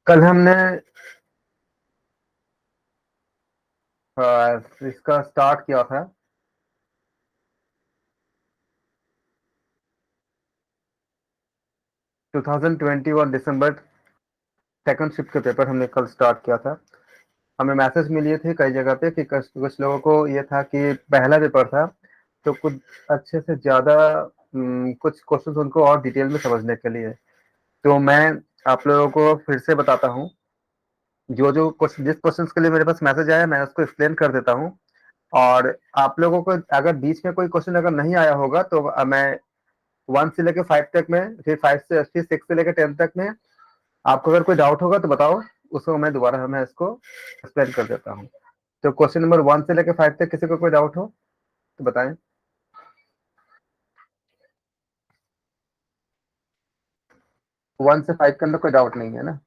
कल हमने इसका स्टार्ट किया था। 2021 दिसंबर सेकंड शिफ्ट के पेपर हमने कल स्टार्ट किया था। हमें मैसेज मिली थी कई जगह पे कि कुछ लोगों को ये था कि पहला पेपर था, तो कुछ अच्छे से ज़्यादा कुछ क्वेश्चंस उनको और डिटेल में समझने के लिए। तो मैं आप लोगों को फिर से बताता हूँ, जो जो क्वेश्चन जिस क्वेश्चंस के लिए मेरे पास मैसेज आया मैं उसको एक्सप्लेन कर देता हूँ। और आप लोगों को अगर बीच में कोई क्वेश्चन अगर नहीं आया होगा तो मैं 1 से लेकर 5 तक में, फिर 6 से लेकर 10 तक में आपको अगर कोई डाउट होगा तो बताओ, उसको मैं दोबारा मैं इसको एक्सप्लेन कर देता हूँ। तो क्वेश्चन नंबर 1 से लेकर 5 तक किसी को कोई डाउट हो तो बताएं। 1 से 5 के अंदर कोई डाउट नहीं है ना?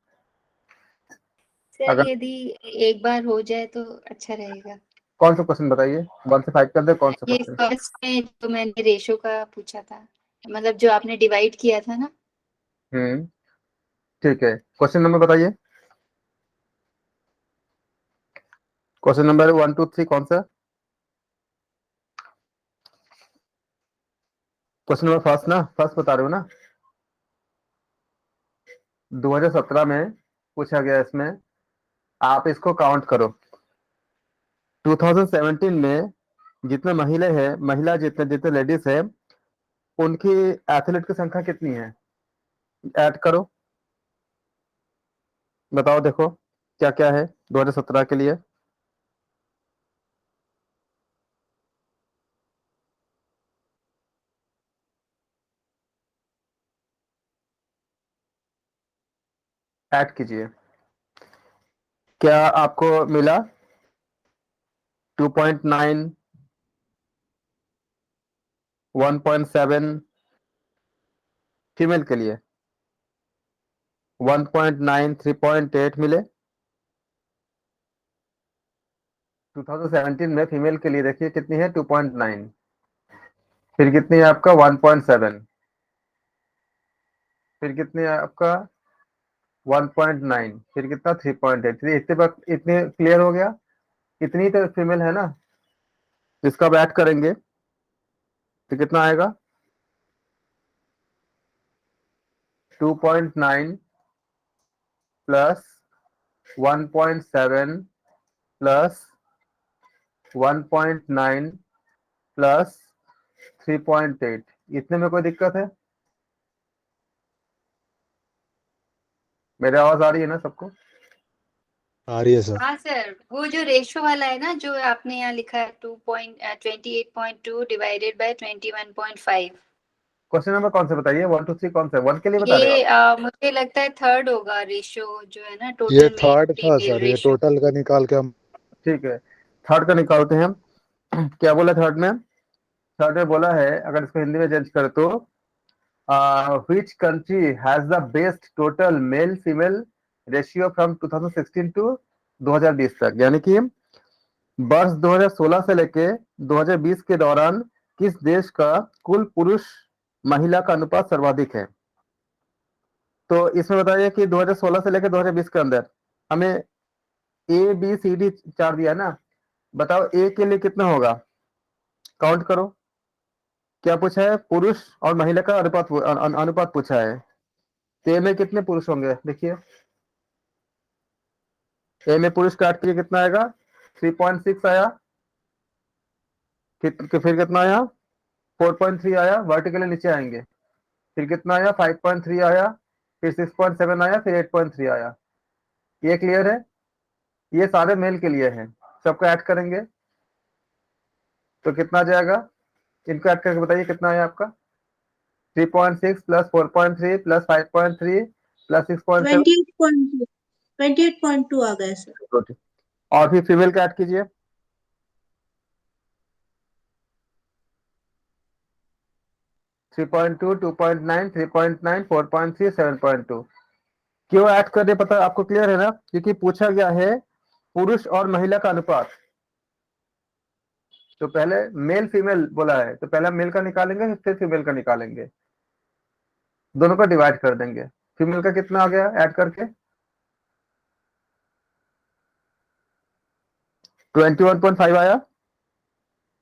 सर अगर यदि एक बार हो जाए तो अच्छा रहेगा। कौन सा क्वेश्चन बताइए, 1 से 5 के अंदर कौन सा ये क्वेश्चन? फर्स्ट में जो मैंने रेशो का पूछा था, मतलब जो आपने डिवाइड किया था ना। ठीक है, क्वेश्चन नंबर बताइए। क्वेश्चन नंबर 1 2 3 कौन सा? क्वेश्चन नंबर फर्स्ट ना, फर्स्ट बता रहे हो ना? 2017 में पूछा गया इसमें, आप इसको काउंट करो। 2017 में जितने महिला जितने जितने लेडीज है, उनकी एथलीट की संख्या कितनी है? ऐड करो, बताओ, देखो क्या क्या है 2017 के लिए। ऐड कीजिए। क्या आपको मिला 2.9, 1.7 फीमेल के लिए, 1.9, 3.8 मिले 2017 में फीमेल के लिए। देखिए कितनी है, 2.9। फिर कितनी है आपका, 1.7। फिर कितनी है आपका 1.9। फिर कितना, 3.8। इतने वक्त इतने क्लियर हो गया, इतनी तो फीमेल है ना। इसका अब ऐड करेंगे तो कितना आएगा, 2.9 प्लस 1.7 प्लस 1.9 प्लस 3.8। इतने में कोई दिक्कत है? मेरी आवाज आ रही है ना सबको? आ रही है सर। हाँ सर, वो जो रेशो वाला है ना, जो आपने यहाँ लिखा है 28.2 डिवाइडेड बाय 21.5। क्वेश्चन नंबर कौन सा बताइए, 1 2 3 कौन सा, 1 के लिए बता रहे हो ये आप? मुझे लगता है थर्ड होगा रेशो, जो है ना ये टोटल मेल थर्ड था फीमेल सर, ये रेशो। टोटल का निकाल के हम। ठीक है, थर्ड का निकालते हैं हम। क्या बोला थर्ड में? थर्ड में बोला है, अगर इसको हिंदी में जज करे तो, which country has the best total male female ratio from 2016 to 2020 तक, यानी कि वर्ष 2016 से लेके 2020 के दौरान किस देश का कुल पुरुष महिला का अनुपात सर्वाधिक है? तो इसमें बताइए कि 2016 से लेकर 2020 के अंदर हमें ए बी सी डी चार दिया ना। बताओ ए के लिए कितना होगा, काउंट करो। क्या पूछा है, पुरुष और महिला का अनुपात पूछा है। तो ए में कितने पुरुष होंगे, देखिए। ए में पुरुष काट के कितना आएगा, 3.6 आया। फिर कितना आया, 4.3 आया, वर्टिकली नीचे आएंगे। फिर कितना आया, 5.3 आया। फिर 6.7 आया, फिर 8.3 आया। ये क्लियर है? ये सारे मेल के लिए हैं। सबको ऐड करेंगे तो कितना आ जाएगा, इनको ऐड करके बताइए कितना आया आपका। 3.6 प्लस 4.3 प्लस 5.3 प्लस 6.7। 28.2 28.2 आ गया सर। और फिर फीमेल का ऐड कीजिए। 3.2, 2.9, 3.9, 4.3, 7.2। क्यों ऐड कर रहे पता आपको, क्लियर है ना? क्योंकि पूछा गया है पुरुष और महिला का अनुपात। तो पहले मेल फीमेल बोला है, तो पहले मेल का निकालेंगे फिर फीमेल का निकालेंगे, दोनों का डिवाइड कर देंगे। फीमेल का कितना आ गया ऐड करके, 21.5 आया।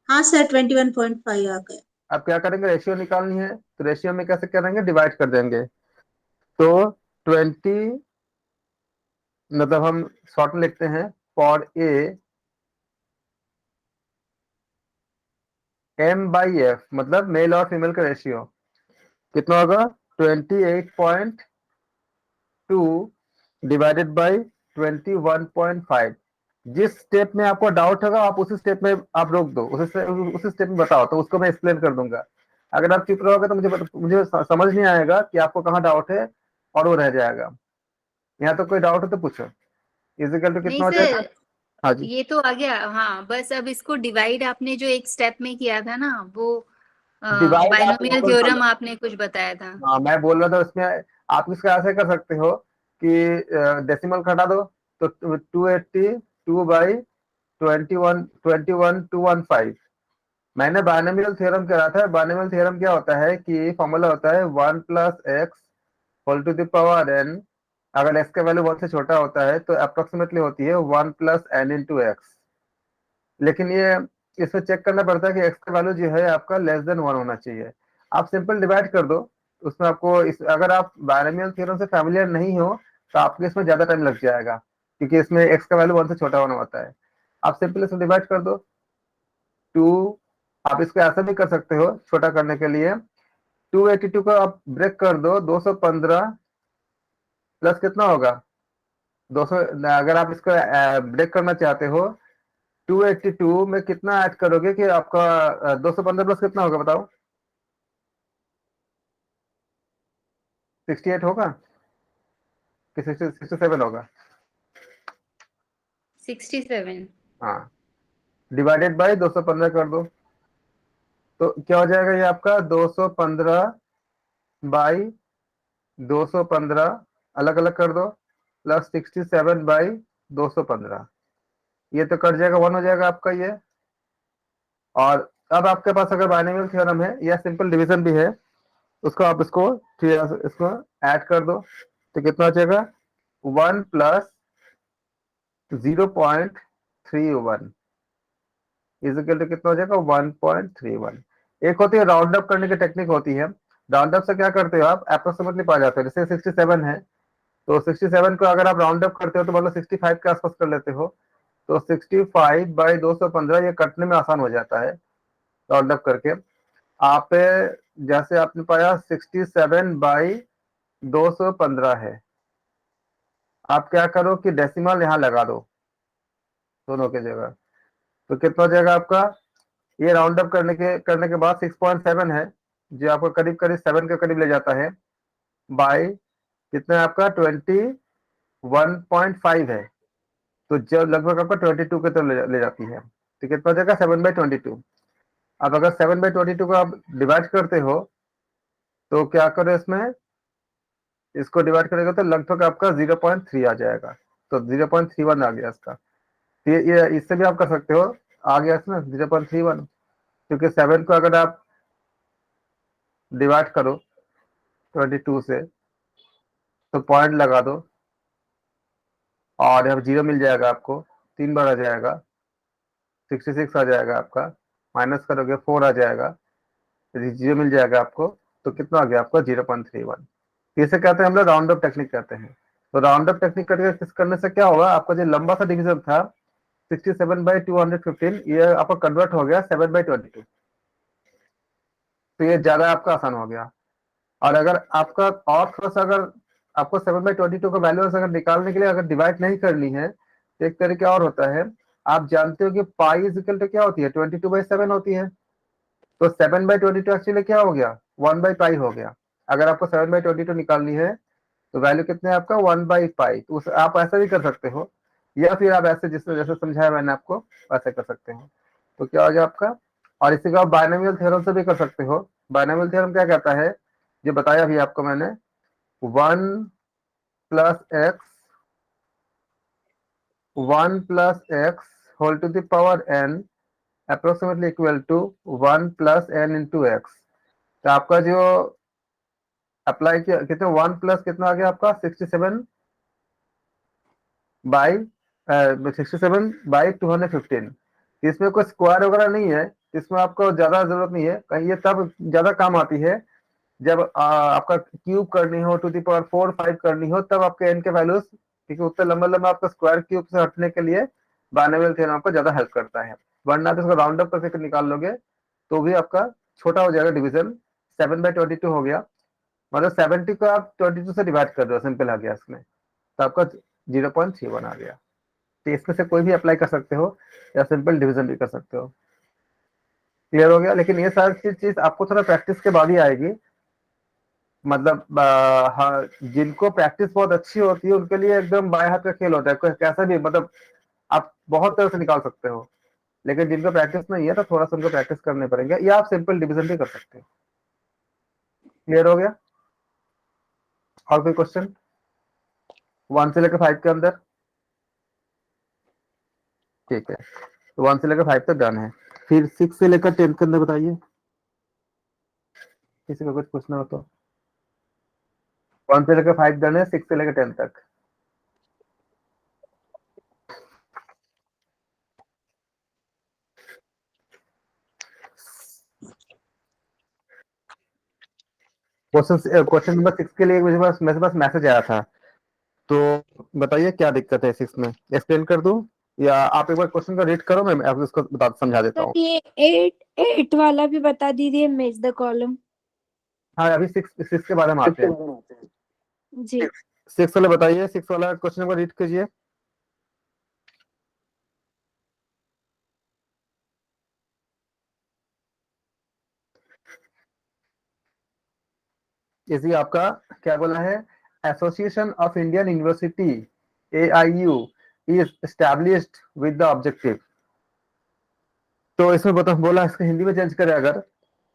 हाँ सर 21.5 आ गया। अब क्या करेंगे, रेशियो निकालनी है, तो रेशियो में कैसे करेंगे, डिवाइड कर देंगे। तो 20, मतलब हम शॉर्ट में लिखते हैं फॉर ए M/F, मतलब मेल और फीमेल का रेशियो कितना होगा, 28.2 डिवाइडेड बाई 21.5। जिस स्टेप में आपको डाउट होगा आप उसी स्टेप में आप रोक दो, उसी स्टेप में बताओ, तो उसको मैं एक्सप्लेन कर दूंगा। अगर आप चुप रहोगे तो मुझे समझ नहीं आएगा कि आपको कहाँ डाउट है, और वो रह जाएगा। यहाँ तो कोई डाउट हो तो पूछो। इजिकल टू नहीं कितना हो जाएगा। सर, हाँ जी, ये तो आ गया। हाँ, बस अब इसको डिवाइड आपने जो एक स्टेप में किया था ना, वो डिवाइड आप बाइनोमियल सिंपल कर लो। थ्योरम आपने कुछ बताया था। हाँ मैं बोल रहा था उसमें आप इसका ऐसे कर सकते हो कि डेसिमल घटा दो, तो 282/21 मैंने बाइनोमियल थ्योरम करा था। बाइनोमियल थ्योरम क्या होता है कि फॉर्मूला होता है 1+x whole to the power n। अगर x का वैल्यू 1 से छोटा होता है तो अप्रोक्सीमेटली होती है 1+n इंटू एक्स। लेकिन ये इसमें चेक करना पड़ता है कि x का वैल्यू जो है आपका <1 होना चाहिए। आप सिंपल डिवाइड कर दो, उसमें आपको अगर आप बाइनोमियल थ्योरम से फैमिलियर नहीं हो तो आपको इसमें ज्यादा टाइम लग जाएगा, क्योंकि इसमें x का वैल्यू 1 से छोटा होना होता है। आप सिंपल इसमें डिवाइड कर दो 2। आप इसको ऐसा भी कर सकते हो छोटा करने के लिए, 282 को आप ब्रेक कर दो, 215 प्लस कितना होगा 200। अगर आप इसको ब्रेक करना चाहते हो 282 में कितना ऐड करोगे कि आपका 215 प्लस कितना होगा बताओ, 68 होगा कि 67 होगा। 67। हाँ, डिवाइडेड बाय 215 कर दो, तो क्या हो जाएगा ये आपका 215 बाई 215 अलग अलग कर दो, प्लस 67 बाई 215। ये तो कट जाएगा, 1 हो जाएगा आपका ये। और अब आपके पास अगर बाइनोमियल थ्योरम है या सिंपल डिवीजन भी है, उसको आप इसको ऐड कर दो, तो कितना हो जाएगा 1 प्लस 0.31 इजिकल टू कितना हो जाएगा 1.31। एक होती है राउंड अप करने की टेक्निक होती है। राउंड अप से क्या करते हो आप अप्रोक्सीमेटली पा जाते हो, जैसे 67 है तो 67 को अगर आप राउंड अप करते हो तो मतलब 65 के आसपास कर लेते हो, तो 65/215 ये कटने में आसान हो जाता है राउंड अप करके। आप जैसे आपने पाया 67/215 है, आप क्या करो कि डेसिमल यहाँ लगा दो दोनों की जगह, तो कितना हो जाएगा आपका, ये राउंड अप करने के बाद 6.7 है जो आपको करीब करीब 7 के करीब ले जाता है, बाई कितना है आपका 21.5 है, तो जब लगभग आपका 22 के तरफ ले जाती है, तो कितना हो जाएगा 7/22। अब अगर 7/22 को आप डिवाइड करते हो तो क्या करो इसमें, इसको डिवाइड करेगा तो लगभग आपका 0.3 आ जाएगा, तो 0.31 आ गया इसका। तो ये इससे भी आप कर सकते हो, आ गया इसमें 0.31, क्योंकि 7 को अगर आप डिवाइड करो 22 से तो पॉइंट लगा दो, और यहाँ जीरो मिल जाएगा आपको, 3 बार आ जाएगा 66 आ जाएगा आपका, माइनस करोगे 4 आ जाएगा, जीरो मिल जाएगा आपको, तो कितना आ गया आपका 0.31। इसे कहते हैं हम लोग राउंड अप टेक्निक कहते हैं। तो राउंड अप टेक्निक करने से क्या होगा, आपका जो लंबा सा डिवीजन था 67/215 ये आपका कन्वर्ट हो गया 7/22, तो ये ज्यादा आपका आसान हो गया। और अगर आपका और थोड़ा सा, अगर आपको 7/22 का वैल्यू अगर निकालने के लिए अगर डिवाइड नहीं करनी है, तो एक तरीका और होता है। आप जानते हो कि पाई इजिकल टू क्या होती है 22/7 होती है, तो 7/22 एक्चुअली क्या हो गया 1/पाई हो गया। अगर आपको 7/22 निकालनी है तो वैल्यू कितने आपका 1/पाई, तो आप ऐसा भी कर सकते हो, या फिर आप ऐसे जिससे जैसे समझाया मैंने आपको वैसे कर सकते हो। तो क्या हो गया आपका, और इसी को आप बाइनोमियल थ्योरम से भी कर सकते हो। बाइनोमियल थ्योरम क्या कहता है, जो बताया अभी आपको मैंने, 1 plus x whole to the power n approximately equal to 1+n into x. तो आपका जो अप्लाई किया कितने 1 प्लस कितना आ गया आपका 67 बाई 67/215, इसमें कोई स्क्वायर वगैरह नहीं है, इसमें आपको ज्यादा जरूरत नहीं है, कहीं ये तब ज्यादा काम आती है जब आपका क्यूब करनी हो, टू द पावर 4 5 करनी हो, तब आपके एन के वैल्यूज, क्योंकि उतना लंबा लंबा आपका स्क्वायर क्यूब से हटने के लिए बाइनोमियल थ्योरम आपको ज्यादा हेल्प करता है, वरना आप इसको राउंड अप करके निकाल लोगे तो भी आपका छोटा हो जाएगा डिवीजन। 7/22 हो गया, मतलब 70 को आप 22 से डिवाइड कर दो, सिंपल आ गया इसमें, तो आपका 0.31 आ गया। तो इसमें से कोई भी अप्लाई कर सकते हो या सिंपल डिवीजन भी कर सकते हो। क्लियर हो गया? लेकिन ये सारी चीज आपको थोड़ा प्रैक्टिस के बाद ही आएगी, मतलब हाँ, जिनको प्रैक्टिस बहुत अच्छी होती है उनके लिए एकदम बाएं हाथ का खेल होता है, कोई कैसा भी, मतलब आप बहुत तरह से निकाल सकते हो, लेकिन जिनको प्रैक्टिस नहीं है तो थोड़ा सा उनको प्रैक्टिस करने पड़ेंगे, या आप सिंपल डिवीजन भी कर सकते हो। क्लियर हो गया? और कोई क्वेश्चन 1 से लेकर 5 के अंदर? ठीक है, तो 1 से लेकर 5 तक डन है। फिर 6 से लेकर 10 के अंदर बताइए, किसी को कुछ पूछना हो तो। 1 से लेकर 5 डन है, 6 से लेकर 10 तक। क्वेश्चन नंबर 6 के लिए मुझे पास मेरे पास मैसेज आया था, तो बताइए क्या दिक्कत है 6 में, एक्सप्लेन कर दूं या आप एक बार क्वेश्चन का रीड करो, मैं आपको इसको बता समझा देता हूँ। ये 8 वाला भी बता दीजिए, मैच द कॉलम। हाँ, अभी 6 के बारे में आते हैं। जी 6 वाला बताइए, 6 वाला क्वेश्चन नंबर रीड कीजिए। इसी आपका क्या बोला है, association of Indian university AIU is established with the objective. तो इसमें बोला, इसको हिंदी में चेंज करें अगर,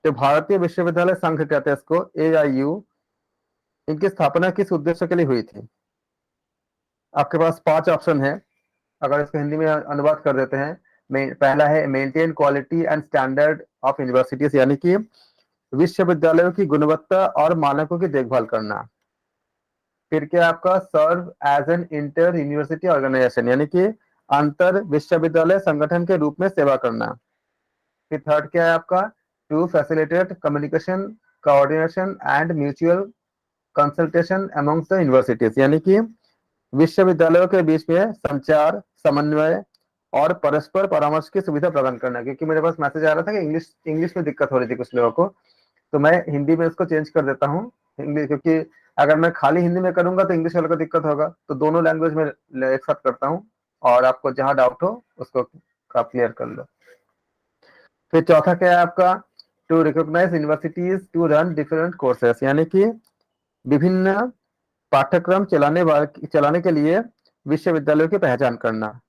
तो भारतीय विश्वविद्यालय संघ कहते हैं इसको, AIU, इनकी स्थापना किस उद्देश्य के लिए हुई थी? आपके पास 5 ऑप्शन है, अगर इसको हिंदी में अनुवाद कर देते हैं। पहला है maintain quality and standard of universities, यानी कि विश्वविद्यालयों की गुणवत्ता और मानकों की देखभाल करना। फिर क्या आपका serve as an inter university organisation, यानी कि अंतर विश्वविद्यालय संगठन के रूप में सेवा करना। फिर थर्ड क्या है आपका, to facilitate communication, coordination and mutual consultation amongst the universities, यानी कि विश्वविद्यालयों के बीच में संचार, समन्वय और परस्पर परामर्श की सुविधा प्रदान करना। क्योंकि मेरे पास मैसेज आ रहा था कि इंग्लिश में दिक्कत हो रही थी कुछ लोगों को, तो मैं हिंदी में इसको चेंज कर देता हूँ इंग्लिश, क्योंकि अगर मैं खाली हिंदी में करूंगा तो इंग्लिश वाले को दिक्कत होगा, तो दोनों लैंग्वेज में एक साथ करता हूँ, और आपको जहां डाउट हो उसको आप क्लियर कर लो। फिर चौथा क्या है आपका, to recognise universities to run different courses, यानी कि विभिन्न पाठ्यक्रम चलाने के लिए विश्वविद्यालयों की पहचान करना।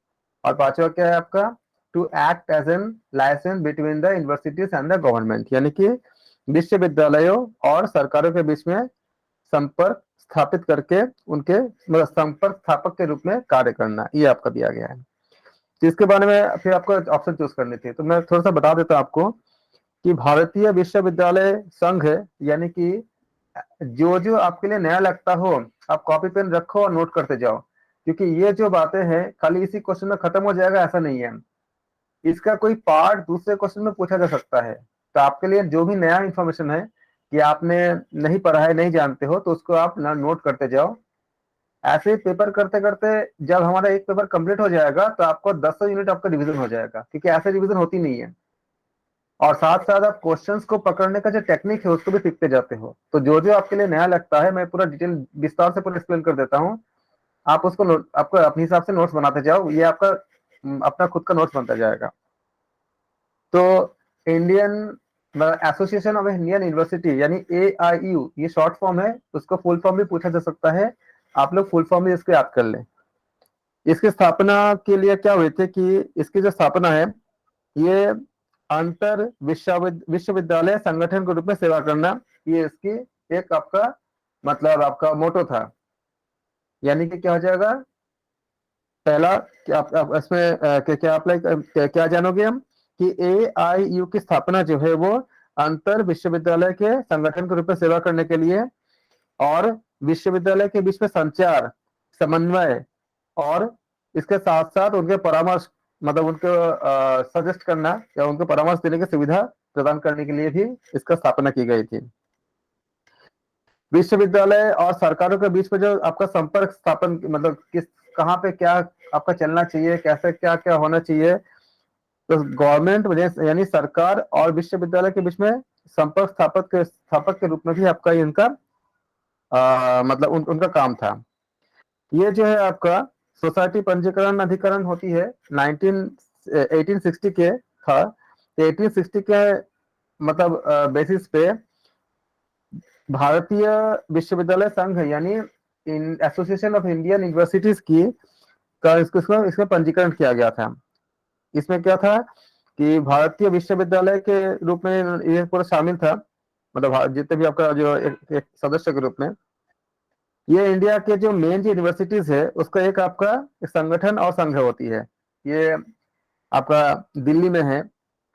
और पांचवा क्या है आपका, to act as an licence between the universities and the government, यानी कि विश्वविद्यालयों और सरकारों के बीच में संपर्क स्थापित करके उनके संपर्क स्थापक के रूप में कार्य करना। ये आपका दिया गया है। तो इसके बारे में फिर आपको ऑप्शन चूज करनी थी, तो मैं थोड़ा सा बता देता हूं आपको कि भारतीय विश्वविद्यालय संघ है, यानी कि जो जो आपके लिए नया लगता हो आप कॉपी पेन रखो और नोट करते जाओ, क्योंकि ये जो बातें हैं खाली इसी क्वेश्चन में खत्म हो जाएगा ऐसा नहीं है, इसका कोई पार्ट दूसरे क्वेश्चन में पूछा जा सकता है। तो आपके लिए जो भी नया इंफॉर्मेशन है कि आपने नहीं पढ़ा है, नहीं जानते हो, तो उसको आप नोट करते जाओ। ऐसे ही पेपर करते करते जब हमारा एक पेपर कंप्लीट हो जाएगा तो आपको 10 यूनिट आपका रिवीजन हो जाएगा, क्योंकि ऐसे रिवीजन होती नहीं है। और साथ साथ आप क्वेश्चंस को पकड़ने का जो टेक्निक है उसको भी सीखते जाते हो। तो जो जो आपके लिए नया लगता है मैं पूरा डिटेल विस्तार से पूरा एक्सप्लेन कर देता हूँ, आप उसको आपको अपने हिसाब से नोट्स बनाते जाओ, ये आपका अपना खुद का नोट्स बनता जाएगा। तो Indian association of Indian university यानी AIU, ये शॉर्ट फॉर्म है, उसको फुल फॉर्म भी पूछा जा सकता है, आप लोग फुल फॉर्म भी इसको याद कर लें। इसकी स्थापना के लिए क्या हुए थे कि इसकी जो स्थापना है ये अंतर विश्वविद्यालय संगठन के रूप में सेवा करना, ये इसकी एक आपका मतलब आपका मोटो था। यानी कि क्या हो जाएगा, पहला क्या आप इसमें क्या अप्लाई क्या जानोगे हम कि AIU की स्थापना जो है वो अंतर विश्वविद्यालय के संगठन के रूप में सेवा करने के लिए और विश्वविद्यालय के बीच में संचार, समन्वय और इसके साथ साथ उनके परामर्श मतलब उनको सजेस्ट करना या उनको परामर्श देने की सुविधा प्रदान करने के लिए भी इसका स्थापना की गई थी। विश्वविद्यालय और सरकारों के बीच में जो आपका संपर्क स्थापन मतलब किस कहाँ पे क्या आपका चलना चाहिए, कैसे क्या क्या होना चाहिए, तो गवर्नमेंट यानी सरकार और विश्वविद्यालय के बीच में संपर्क स्थापक के रूप में भी आपका इनका मतलब उनका काम था। ये जो है आपका सोसाइटी पंजीकरण अधिकरण होती है 1860 के था। 1860 के मतलब बेसिस पे भारतीय विश्वविद्यालय संघ यानी एसोसिएशन ऑफ इंडियन यूनिवर्सिटीज की का इसमें पंजीकरण किया गया था। इसमें क्या था कि भारतीय विश्वविद्यालय के रूप में ये पूरा शामिल था, मतलब जितने भी आपका जो एक सदस्य के रूप में ये इंडिया के जो मेन जो यूनिवर्सिटीज है उसका एक आपका एक संगठन और संघ होती है। ये आपका दिल्ली में है।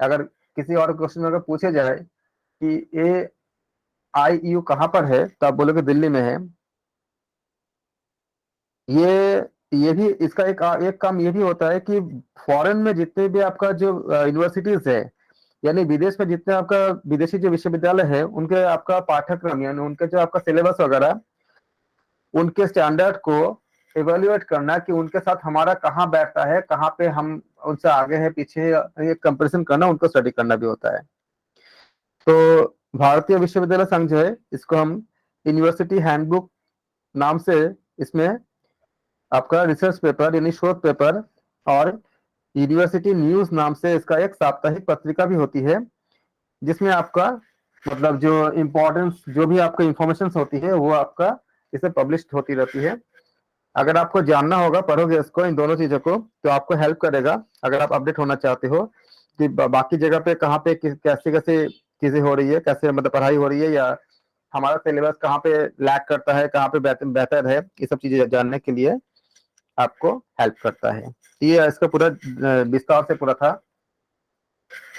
अगर किसी और क्वेश्चन में अगर पूछे जाए कि AIU कहाँ पर है तो आप बोलोगे दिल्ली में है। ये भी इसका एक काम ये भी होता है कि फॉरेन में जितने भी आपका जो यूनिवर्सिटीज है यानी विदेश में जितने आपका विदेशी जो विश्वविद्यालय है उनके आपका पाठ्यक्रम यानी उनके जो आपका सिलेबस वगैरह उनके स्टैंडर्ड को इवेल्युएट करना कि उनके साथ हमारा कहाँ बैठता है, कहाँ पे हम उनसे आगे है पीछे है, कंपैरिजन करना, उनको स्टडी करना भी होता है। तो भारतीय विश्वविद्यालय संघ जो है इसको हम यूनिवर्सिटी हैंडबुक नाम से इसमें आपका रिसर्च पेपर यानी शोध पेपर और यूनिवर्सिटी न्यूज नाम से इसका एक साप्ताहिक पत्रिका भी होती है जिसमें आपका मतलब जो इम्पोर्टेंस जो भी आपका इंफॉर्मेशन होती है वो आपका इसे पब्लिश होती रहती है। अगर आपको जानना होगा पढ़ोगे इसको इन दोनों चीजों को तो आपको हेल्प करेगा अगर आप अपडेट होना चाहते हो कि बाकी जगह पे कहाँ पे कैसे कैसे चीजें हो रही है, कैसे मतलब पढ़ाई हो रही है या हमारा सिलेबस कहाँ पे लैग करता है, कहाँ पे बेहतर है, ये सब चीजें जानने के लिए आपको हेल्प करता है। ये इसका पूरा विस्तार से पूरा था।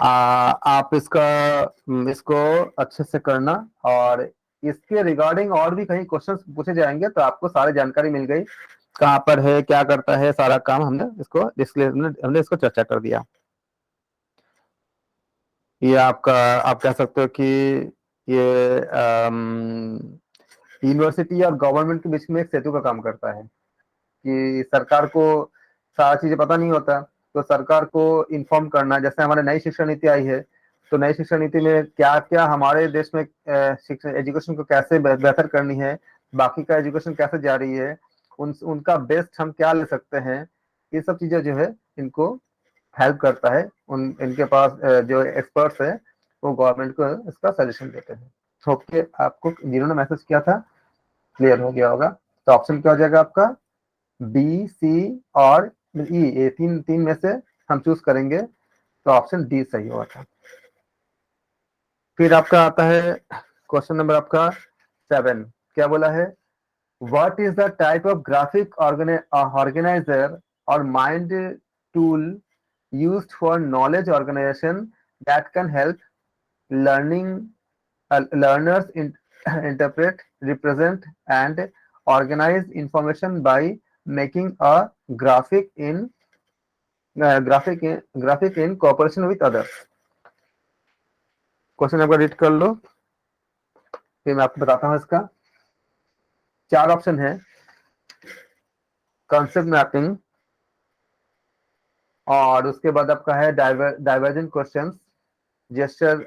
आप इसको अच्छे से करना और इसके रिगार्डिंग और भी कहीं क्वेश्चंस पूछे जाएंगे तो आपको सारी जानकारी मिल गई कहाँ पर है, क्या करता है, सारा काम हमने इसको चर्चा कर दिया। ये आपका आप कह सकते हो कि ये यूनिवर्सिटी और गवर्नमेंट के बीच में एक सेतु का काम करता है कि सरकार को सारा चीजें पता नहीं होता तो सरकार को इन्फॉर्म करना। जैसे हमारे नई शिक्षा नीति आई है तो नई शिक्षा नीति में क्या क्या हमारे देश में शिक्षा एजुकेशन को कैसे बेहतर करनी है, बाकी का एजुकेशन कैसे जा रही है, उनका बेस्ट हम क्या ले सकते हैं, ये सब चीजें जो है इनको हेल्प करता है। इनके पास जो एक्सपर्ट्स है वो गवर्नमेंट को इसका सजेशन देते हैं। होप के आपको जिन्होंने मैसेज किया था क्लियर हो गया होगा। तो ऑप्शन क्या हो जाएगा आपका बी, सी और ई, ये तीन में से हम चूज करेंगे तो ऑप्शन डी सही हुआ था। फिर आपका आता है क्वेश्चन नंबर आपका 7। क्या बोला है, what is the type of graphic organizer और mind tool used for knowledge organization that can help learners interpret, represent and organize information by making a graphic in cooperation with others। Question आपका read कर लो फिर मैं आपको बताता हूं। इसका 4 option है, कॉन्सेप्ट मैपिंग और उसके बाद आपका है डाइवर्जेंट क्वेश्चंस, जेस्चर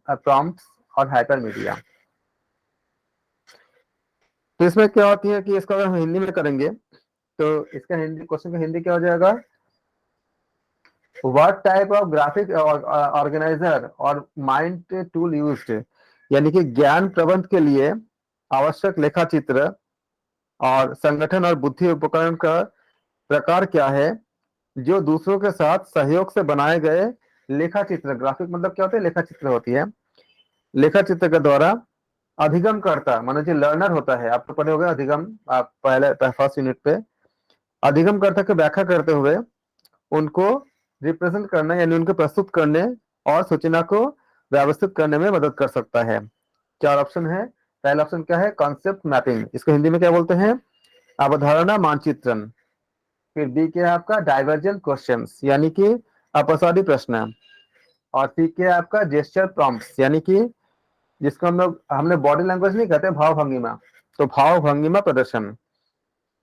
प्रॉम्प्ट्स और हाइपरमीडिया। तो इसमें क्या होती है कि इसको अगर हम हिंदी में करेंगे तो इसका हिंदी क्वेश्चन का हिंदी क्या हो जाएगा, what type of graphic organizer और माइंड टूल यूज्ड, यानी कि ज्ञान प्रबंध के लिए आवश्यक लेखा चित्र और संगठन और बुद्धि उपकरण का प्रकार क्या है जो दूसरों के साथ सहयोग से बनाए गए लेखा चित्र, ग्राफिक मतलब क्या होता है, लेखा चित्र होती है, लेखा चित्र के द्वारा अधिगम करता मानो जो लर्नर होता है, आप तो पढ़े होंगे अधिगम, आप पहले फर्स्ट यूनिट पे, अधिगम करता की व्याख्या करते हुए उनको रिप्रेजेंट करने यानी उनको प्रस्तुत करने और सूचना को व्यवस्थित करने में मदद कर सकता है। 4 ऑप्शन है। पहला ऑप्शन क्या है, कॉन्सेप्ट मैपिंग, इसको हिंदी में क्या बोलते हैं, अवधारणा मानचित्रण। फिर बी क्या है आपका डाइवर्जेंट क्वेश्चंस यानी कि अपवादी प्रश्न, और सी क्या है आपका जेस्चर प्रॉम्प्ट्स यानी कि जिसको हमने बॉडी लैंग्वेज नहीं कहते, भाव भंगिमा, तो भाव भंगिमा प्रदर्शन,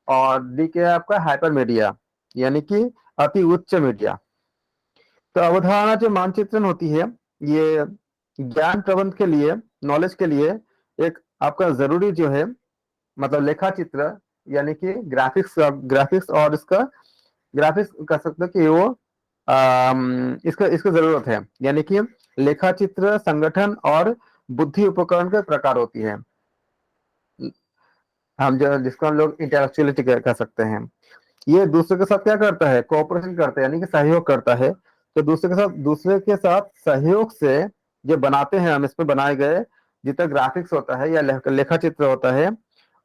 और डी क्या है आपका हाइपर मीडिया यानी कि अति उच्च मीडिया। तो अवधारणा जो मानचित्रण होती है ये ज्ञान प्रबंध के लिए, नॉलेज के लिए एक आपका जरूरी जो है मतलब लेखा चित्र यानी कि ग्राफिक्स और इसका ग्राफिक्स कह सकते हो कि वो इसका इसका जरूरत है, यानी कि लेखा चित्र संगठन और बुद्धि उपकरण के प्रकार होती है, हम जो जिसको हम लोग इंटेलेक्चुअलिटी कह सकते हैं। ये दूसरे के साथ क्या करता है, कोऑपरेशन करता है यानी कि सहयोग करता है। तो दूसरे के साथ सहयोग से जो बनाते हैं हम, इसमें बनाए गए जितना ग्राफिक्स होता है या लेखा चित्र होता है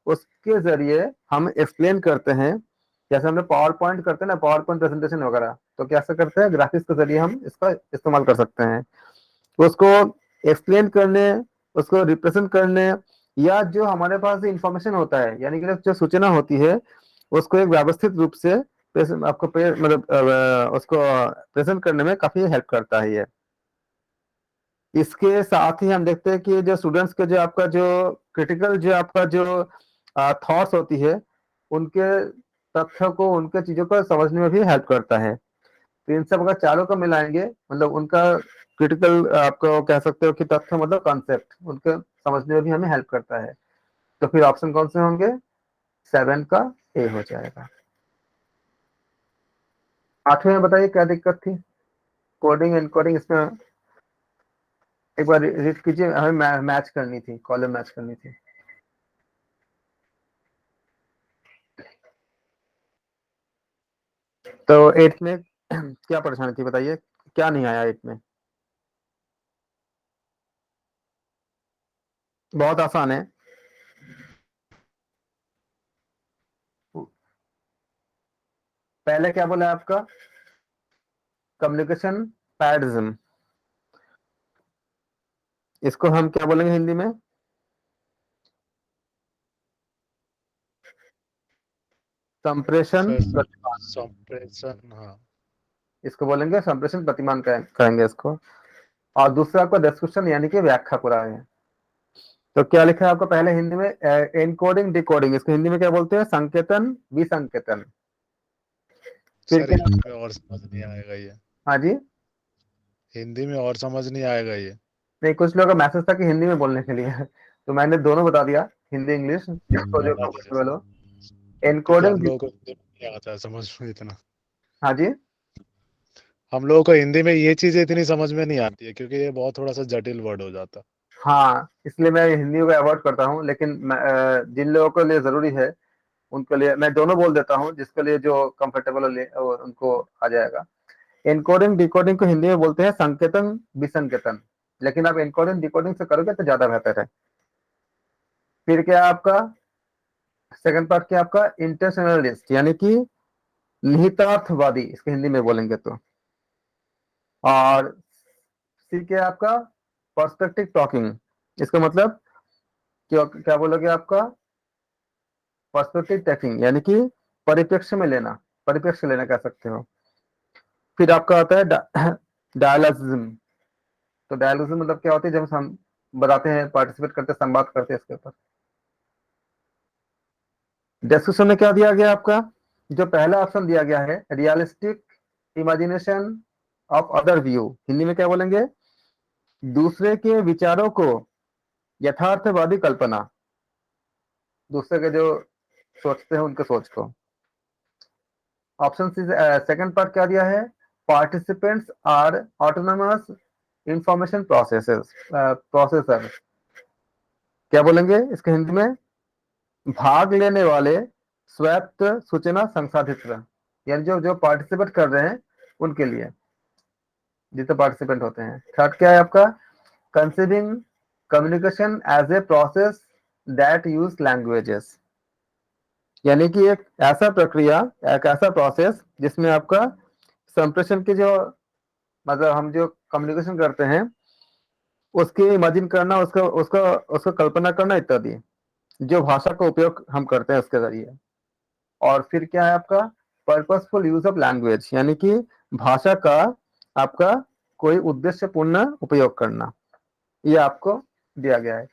उसके जरिए हम एक्सप्लेन करते हैं। जैसे हमने पावर पॉइंट करते हैं ना, पावर पॉइंट प्रेजेंटेशन वगैरह, तो कैसे करते हैं, ग्राफिक्स के जरिए हम इसका इस्तेमाल कर सकते हैं उसको एक्सप्लेन करने, उसको रिप्रेजेंट करने, या जो हमारे पास इंफॉर्मेशन होता है यानी कि जो सूचना होती है उसको एक व्यवस्थित रूप से आपको मतलब उसको प्रेजेंट करने में काफी हेल्प करता है ये। इसके साथ ही हम देखते हैं कि जो स्टूडेंट्स के जो आपका जो क्रिटिकल जो आपका जो थॉट्स होती है उनके तथ्य को, उनके चीजों को समझने में भी हेल्प करता है। तो इन सब अगर चारों को मिलाएंगे मतलब उनका क्रिटिकल आपको कह सकते हो कि तथ्य मतलब कॉन्सेप्ट उनके समझने में भी हमें हेल्प करता है। तो फिर ऑप्शन कौन से होंगे, 7 का ए हो जाएगा। 8वें में बताइए क्या दिक्कत थी, कोडिंग एनकोडिंग, इसमें एक बार रीड कीजिए, हमें मैच करनी थी, कॉलम मैच करनी थी। तो 8 में क्या परेशानी थी बताइए, क्या नहीं आया 8 में? बहुत आसान है। पहले क्या बोला आपका, कम्युनिकेशन पैराडिज्म, इसको हम क्या बोलेंगे हिंदी में, संप्रेषण सर प्रतिमान, संप्रेषण, हाँ। इसको बोलेंगे संप्रेषण प्रतिमान कहेंगे इसको। और दूसरा आपका डिस्क्रिप्शन यानी कि व्याख्या पूरा है। तो क्या लिखा है आपको पहले हिंदी में, एनकोडिंग डिकोडिंग, इसको हिंदी में क्या बोलते हैं, संकेतन विसंकेतन। फिर सर क्या, हिंदी में और समझ नहीं आएगा ये। हाँ जी, हिंदी में और समझ नहीं आएगा ये। नहीं कुछ लोगों का मैसेज था कि हिंदी में बोलने के लिए तो मैंने दोनों बता दिया, हिंदी इंग्लिश, जिसको जो बता दीजिए कंफर्टेबल सर, हो। क्योंकि एनकोडिंग, हम लोगों को हिंदी में नहीं आता है समझ में इतना। हाँ जी, हम लोगों को हिंदी में ये चीजें इतनी समझ में नहीं आती है क्योंकि ये बहुत थोड़ा सा जटिल वर्ड हो जाता। हाँ इसलिए मैं हिंदी को अवॉइड करता हूँ, लेकिन जिन लोगों के लिए जरूरी है उनके लिए मैं दोनों बोल देता हूँ, जिसके लिए जो कंफर्टेबल हो उनको आ जाएगा। एनकोडिंग डिकोडिंग को हिंदी में बोलते हैं संकेतन विसंकेतन, लेकिन आप एनकोडिंग डिकोडिंग से करोगे तो ज्यादा बेहतर है। फिर क्या है आपका सेकंड पार्ट, क्या आपका इंटेंशनलिस्ट यानी कि निहितार्थवादी, इसको हिंदी में बोलेंगे तो। और सी क्या है आपका पर्सपेक्टिव टॉकिंग, इसका मतलब क्या क्या बोलोगे आपका, पर्सपेक्टिव टॉकिंग यानी कि परिप्रेक्ष्य में लेना, परिप्रेक्ष्य लेना कह सकते हो। फिर आपका आता है डायलॉजिज्म। तो डायलॉजिज्म मतलब क्या होती है, जब हम बताते हैं, पार्टिसिपेट करते हैं, संवाद करते हैं इसके ऊपर। डिस्कशन में क्या दिया गया आपका, जो पहला ऑप्शन दिया गया है realistic imagination of other view, Hindi में क्या बोलेंगे, दूसरे के विचारों को यथार्थवादी कल्पना, दूसरे के जो सोचते हैं उनके सोच को। ऑप्शन सी सेकंड पार्ट क्या दिया है, participants are autonomous information processor, क्या बोलेंगे इसके हिंदी में, भाग लेने वाले स्वायत्त सूचना संसाधित, यानी जो जो पार्टिसिपेट कर रहे हैं उनके लिए, जितने पार्टिसिपेंट होते हैं। थर्ड क्या है आपका, conceding communication as a process that use languages, यानी कि एक ऐसा प्रक्रिया, एक ऐसा प्रोसेस जिसमें आपका संप्रेषण की जो मतलब हम जो कम्युनिकेशन करते हैं उसकी इमेजिन करना, उसका उसका उसका कल्पना करना इत्यादि, जो भाषा का उपयोग हम करते हैं उसके जरिए। और फिर क्या है आपका पर्पसफुल यूज ऑफ लैंग्वेज, यानी कि भाषा का आपका कोई उद्देश्यपूर्ण उपयोग करना, ये आपको दिया गया है।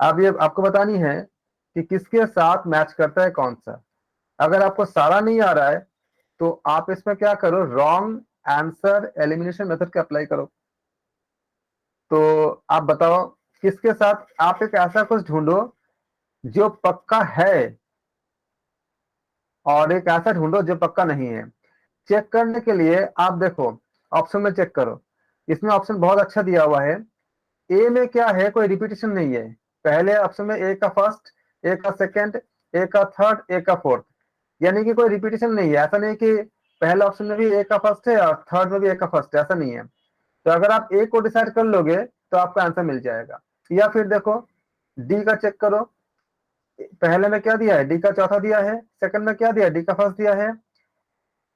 अब ये आपको बतानी है कि किसके साथ मैच करता है कौन सा। अगर आपको सारा नहीं आ रहा है तो आप इसमें क्या करो, रॉन्ग आंसर एलिमिनेशन मेथड का अप्लाई करो। तो आप बताओ किसके साथ, आप एक ऐसा कुछ ढूंढो जो पक्का है और एक ऐसा ढूंढो जो पक्का नहीं है। चेक करने के लिए आप देखो ऑप्शन में चेक करो, इसमें ऑप्शन बहुत अच्छा दिया हुआ है। ए में क्या है, कोई रिपीटेशन नहीं है। पहले ऑप्शन में ए का फर्स्ट, ए का सेकंड, ए का थर्ड, ए का फोर्थ, यानी कि कोई रिपीटेशन नहीं है। ऐसा नहीं कि पहले ऑप्शन में भी ए का फर्स्ट है और थर्ड में भी ए का फर्स्ट है, ऐसा नहीं है। तो अगर आप ए को डिसाइड कर लोगे तो आपका आंसर मिल जाएगा। या फिर देखो डी का चेक करो, पहले में क्या दिया है, डी का चौथा दिया है, सेकंड में क्या दिया है, डी का फर्स्ट दिया है,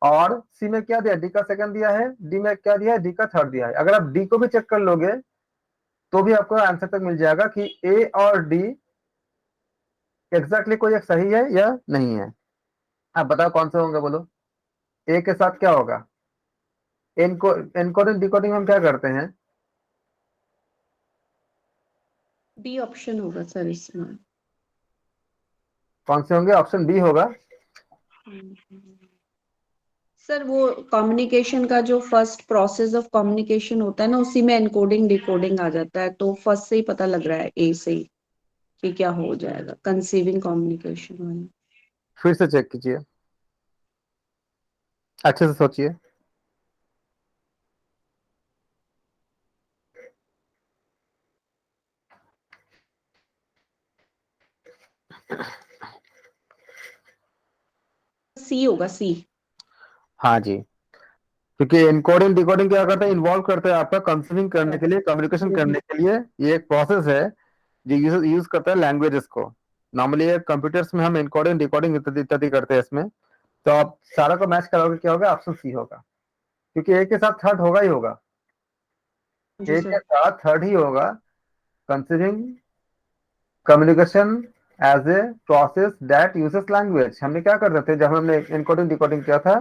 और सी में क्या दिया, डी का सेकंड दिया है, डी में क्या दिया है, डी का थर्ड दिया है। अगर आप डी को भी चेक कर लोगे तो भी आपको आंसर तक मिल जाएगा कि ए और डी एग्जैक्टली कोई एक सही है या नहीं है। आप बताओ कौन सा होगा, बोलो। ए के साथ क्या होगा, एनकोडिंग डिकोडिंग हम क्या करते हैं, बी ऑप्शन होगा सर इसमें। कौन से होंगे, ऑप्शन बी होगा। सर वो कम्युनिकेशन का जो फर्स्ट प्रोसेस ऑफ कम्युनिकेशन होता है ना, उसी में एनकोडिंग डिकोडिंग आ जाता है, तो फर्स्ट से ही पता लग रहा है ए से ही कि क्या हो जाएगा, कंसीविंग कम्युनिकेशन वाला। फिर से चेक कीजिए, अच्छे से सोचिए। सी होगा, सी। हाँ जी, क्योंकि एनकोडिंग डिकोडिंग क्या करता है, इन्वॉल्व करता है आपका कंसीविंग करने के लिए, कम्युनिकेशन करने के लिए। ये एक प्रोसेस है जो यूज करता है लैंग्वेजेस को। नॉर्मली कंप्यूटर्स में हम एनकोडिंग डिकोडिंग इत्यादि करते हैं इसमें। तो आप सारा को मैच कराओगे, क्या होगा, ऑप्शन सी होगा, क्योंकि ए के साथ थर्ड होगा ही होगा, जी ए सर। के साथ थर्ड ही होगा। Conceiving communication as a process that uses language. हमने क्या कर रहे थे जब हमने एनकोडिंग डिकोडिंग किया था,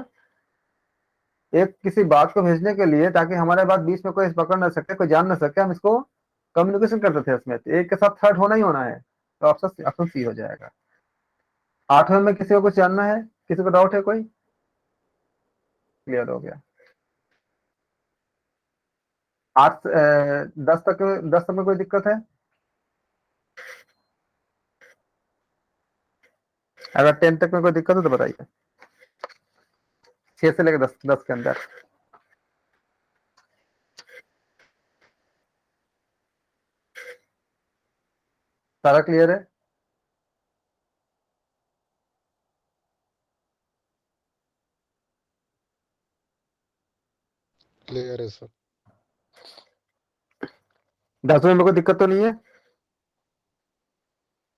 एक किसी बात को भेजने के लिए, ताकि हमारे बात बीच में कोई पकड़ ना सके, कोई जान ना सके, हम इसको कम्युनिकेशन करते थे इसमें। तो एक के साथ थर्ड होना ही होना है, तो ऑप्शन ऑप्शन सी हो जाएगा। आठवें में किसी को कुछ जानना है, किसी को डाउट है कोई, क्लियर हो गया। 10 तक में कोई दिक्कत है, अगर 10 तक में कोई दिक्कत है तो बताइए। 6 से लेकर 10 के अंदर। सारा क्लियर है? क्लियर है सर। 10वें में कोई दिक्कत तो नहीं है?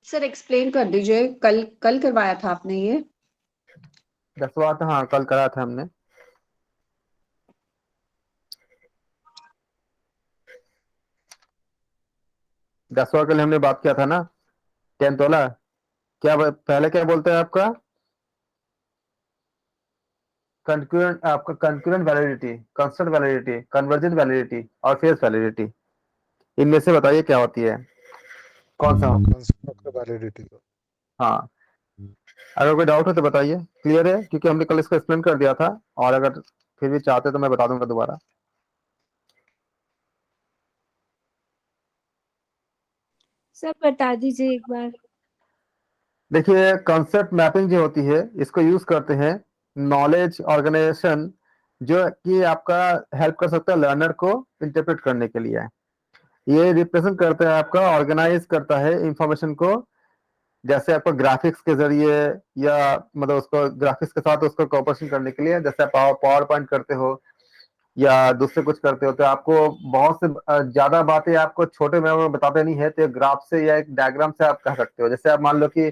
सर एक्सप्लेन कर दीजिए, कल कल करवाया था आपने ये? 10वां था, हाँ कल करा था हमने। दसवां के लिए हमने बात किया था ना, 10th वाला। पहले क्या बोलते हैं आपका, कंकरेंट, आपका concurrent validity, constant validity, convergent validity और फेज वैलिडिटी। इनमें से बताइए क्या होती है, कौन सा? कंस्ट्रक्ट वैलिडिटी का। हाँ, अगर कोई डाउट हो तो बताइए। क्लियर है? क्योंकि हमने कल इसको एक्सप्लेन कर दिया था, और अगर फिर भी चाहते तो मैं बता दूंगा दोबारा। सर बता दीजिए एक बार। देखिए कॉन्सेप्ट मैपिंग जो होती है, इसको यूज करते हैं नॉलेज ऑर्गेनाइजेशन, जो कि आपका हेल्प कर सकता है लर्नर को इंटरप्रेट करने के लिए। ये रिप्रेजेंट करता है, आपका ऑर्गेनाइज करता है इंफॉर्मेशन को, जैसे आपको ग्राफिक्स के जरिए, या मतलब उसको ग्राफिक्स के साथ उसको कोऑपरेशन करने के लिए, जैसे आप पावर पॉइंट करते हो या दूसरे कुछ करते हो, तो आपको बहुत से ज्यादा बातें आपको छोटे में बताते नहीं है, तो ग्राफ से या एक डायग्राम से आप कह सकते हो। जैसे आप मान लो कि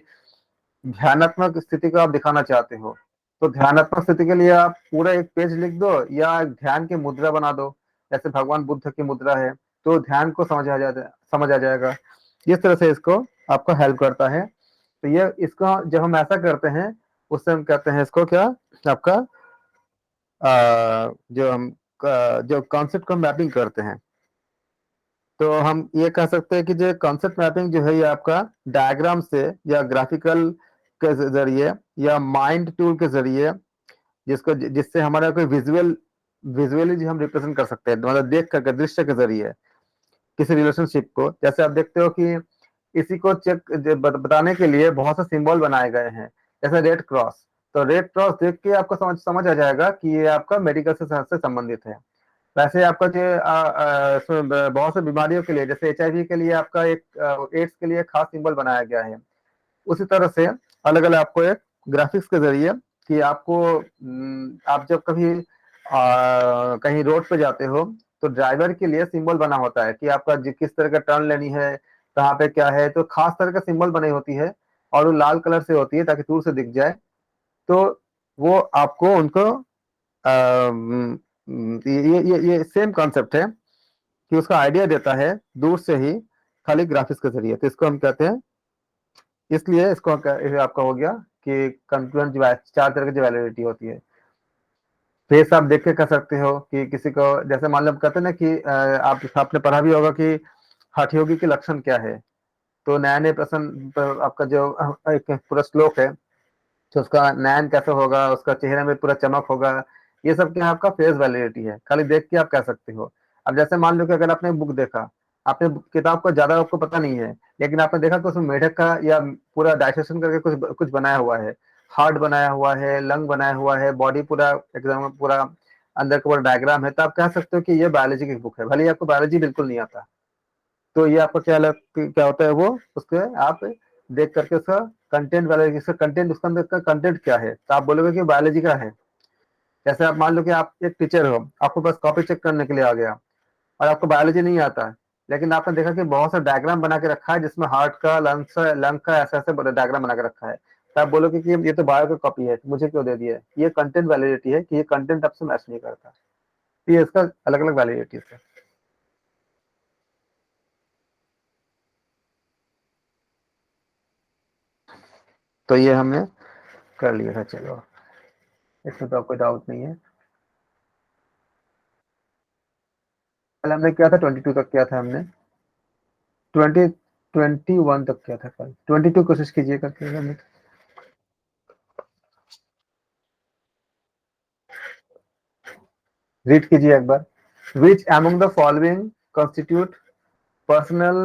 ध्यानात्मक स्थिति को आप दिखाना चाहते हो, तो ध्यानात्मक स्थिति के लिए आप पूरा एक पेज लिख दो या ध्यान की मुद्रा बना दो, जैसे भगवान बुद्ध की मुद्रा है, तो ध्यान को समझ आ जाएगा। इस तरह से इसको आपको हेल्प करता है। तो ये इसको जब हम ऐसा करते हैं, उससे हम कहते हैं इसको क्या, आपका जो कॉन्सेप्ट को मैपिंग करते हैं, तो हम ये कह सकते हैं कि जो कॉन्सेप्ट मैपिंग जो है ये आपका डायग्राम से या ग्राफिकल के जरिए या माइंड टूल के जरिए जिससे हमारा कोई विजुअली जो हम रिप्रेजेंट कर सकते हैं, मतलब देख करके दृश्य के जरिए किसी रिलेशनशिप को। जैसे आप देखते हो कि इसी को बताने के लिए बहुत से सिंबल बनाए गए हैं, जैसे रेड क्रॉस। तो रेड क्रॉस देख के आपको समझ आ जाएगा कि ये आपका मेडिकल से संबंधित है। वैसे आपका जो बहुत से बीमारियों के लिए, जैसे HIV के लिए आपका एक, एड्स के लिए खास सिंबल बनाया गया है। उसी तरह से अलग अलग आपको एक ग्राफिक्स के जरिए कि आपको आप जब कभी कहीं रोड पे जाते हो तो ड्राइवर के लिए सिंबल बना होता है कि आपका किस तरह का टर्न लेनी है, कहाँ पे क्या है, तो खास तरह का सिंबल बनी होती है और वो लाल कलर से होती है ताकि दूर से दिख जाए। तो वो आपको उनको ये सेम कॉन्सेप्ट है कि उसका आइडिया देता है दूर से ही, खाली ग्राफिक्स के जरिए। तो इसको हम कहते हैं, इसलिए इसको आपका हो गया कि कंफ्लुएंट 4 तरह की जो वैलिडिटी होती है। फेस आप देख के कर सकते हो कि किसी को, जैसे मान लो कहते हैं ना कि आपने पढ़ा भी होगा कि हठयोगी के लक्षण क्या है। तो नयन प्रसन्न आपका जो एक पूरा श्लोक है, तो उसका नयन कैसे होगा, उसका चेहरे में पूरा चमक होगा, ये सब क्या आपका फेस वैलिडिटी है, खाली देख के आप कह सकते हो। अब जैसे मान लो कि अगर आपने बुक देखा, आपने किताब को ज्यादा आपको पता नहीं है, लेकिन आपने देखा कि उसमें मेढक का या पूरा डाइसेक्शन करके कुछ बनाया हुआ है, हार्ट बनाया हुआ है, लंग बनाया हुआ है, बॉडी पूरा एकदम पूरा अंदर का पूरा डायग्राम है, तो आप कह सकते हो कि ये बायोलॉजी की बुक है, भले ही आपको बायोलॉजी बिल्कुल नहीं आता। तो ये आपको क्या होता है, वो उसके आप देख करके उसका कंटेंट वाले, इसका कंटेंट, उसका अंदर का कंटेंट क्या है, तो आप बोलोगे कि बायोलॉजी का है। जैसे आप मान लो कि आप एक टीचर हो, आपको बस कॉपी चेक करने के लिए आ गया और आपको बायोलॉजी नहीं आता, लेकिन आपने देखा कि बहुत सा डायग्राम बना के रखा है जिसमें हार्ट का, लंग का ऐसे ऐसे डायग्राम बना के रखा है, तो आप बोलोगे कि ये तो बायो का कॉपी है, मुझे क्यों दे दिया है। ये कंटेंट वैलिडिटी है कि ये कंटेंट आपसे मैच नहीं करता। तो ये इसका अलग अलग वैलिडिटी है। तो ये हमने कर लिया था। चलो, इसमें तो आपको डाउट नहीं है। कल हमने किया था 22 तक, किया था हमने 21 तक किया था। कल 22 कोशिश कीजिए करके हमने। रीड कीजिए एक बार। विच among the following constitute personal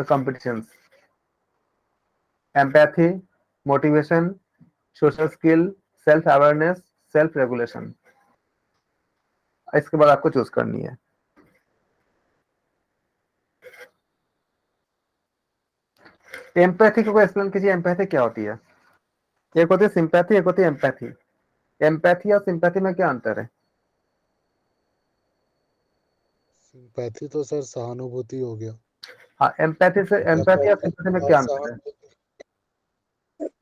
competitions: empathy, motivation, social skill, self awareness, self regulation। इसके बाद आपको चूज करनी है। एम्पैथी को एक्सप्लेन कीजिए। एम्पैथी क्या होती है? एक होती है सिंपैथी, एक होती है एम्पैथी। एम्पैथी और सिंपैथी में क्या अंतर है? सिंपैथी तो सर सहानुभूति हो गया। हाँ, एम्पैथी और सिंपैथी में क्या अंतर है?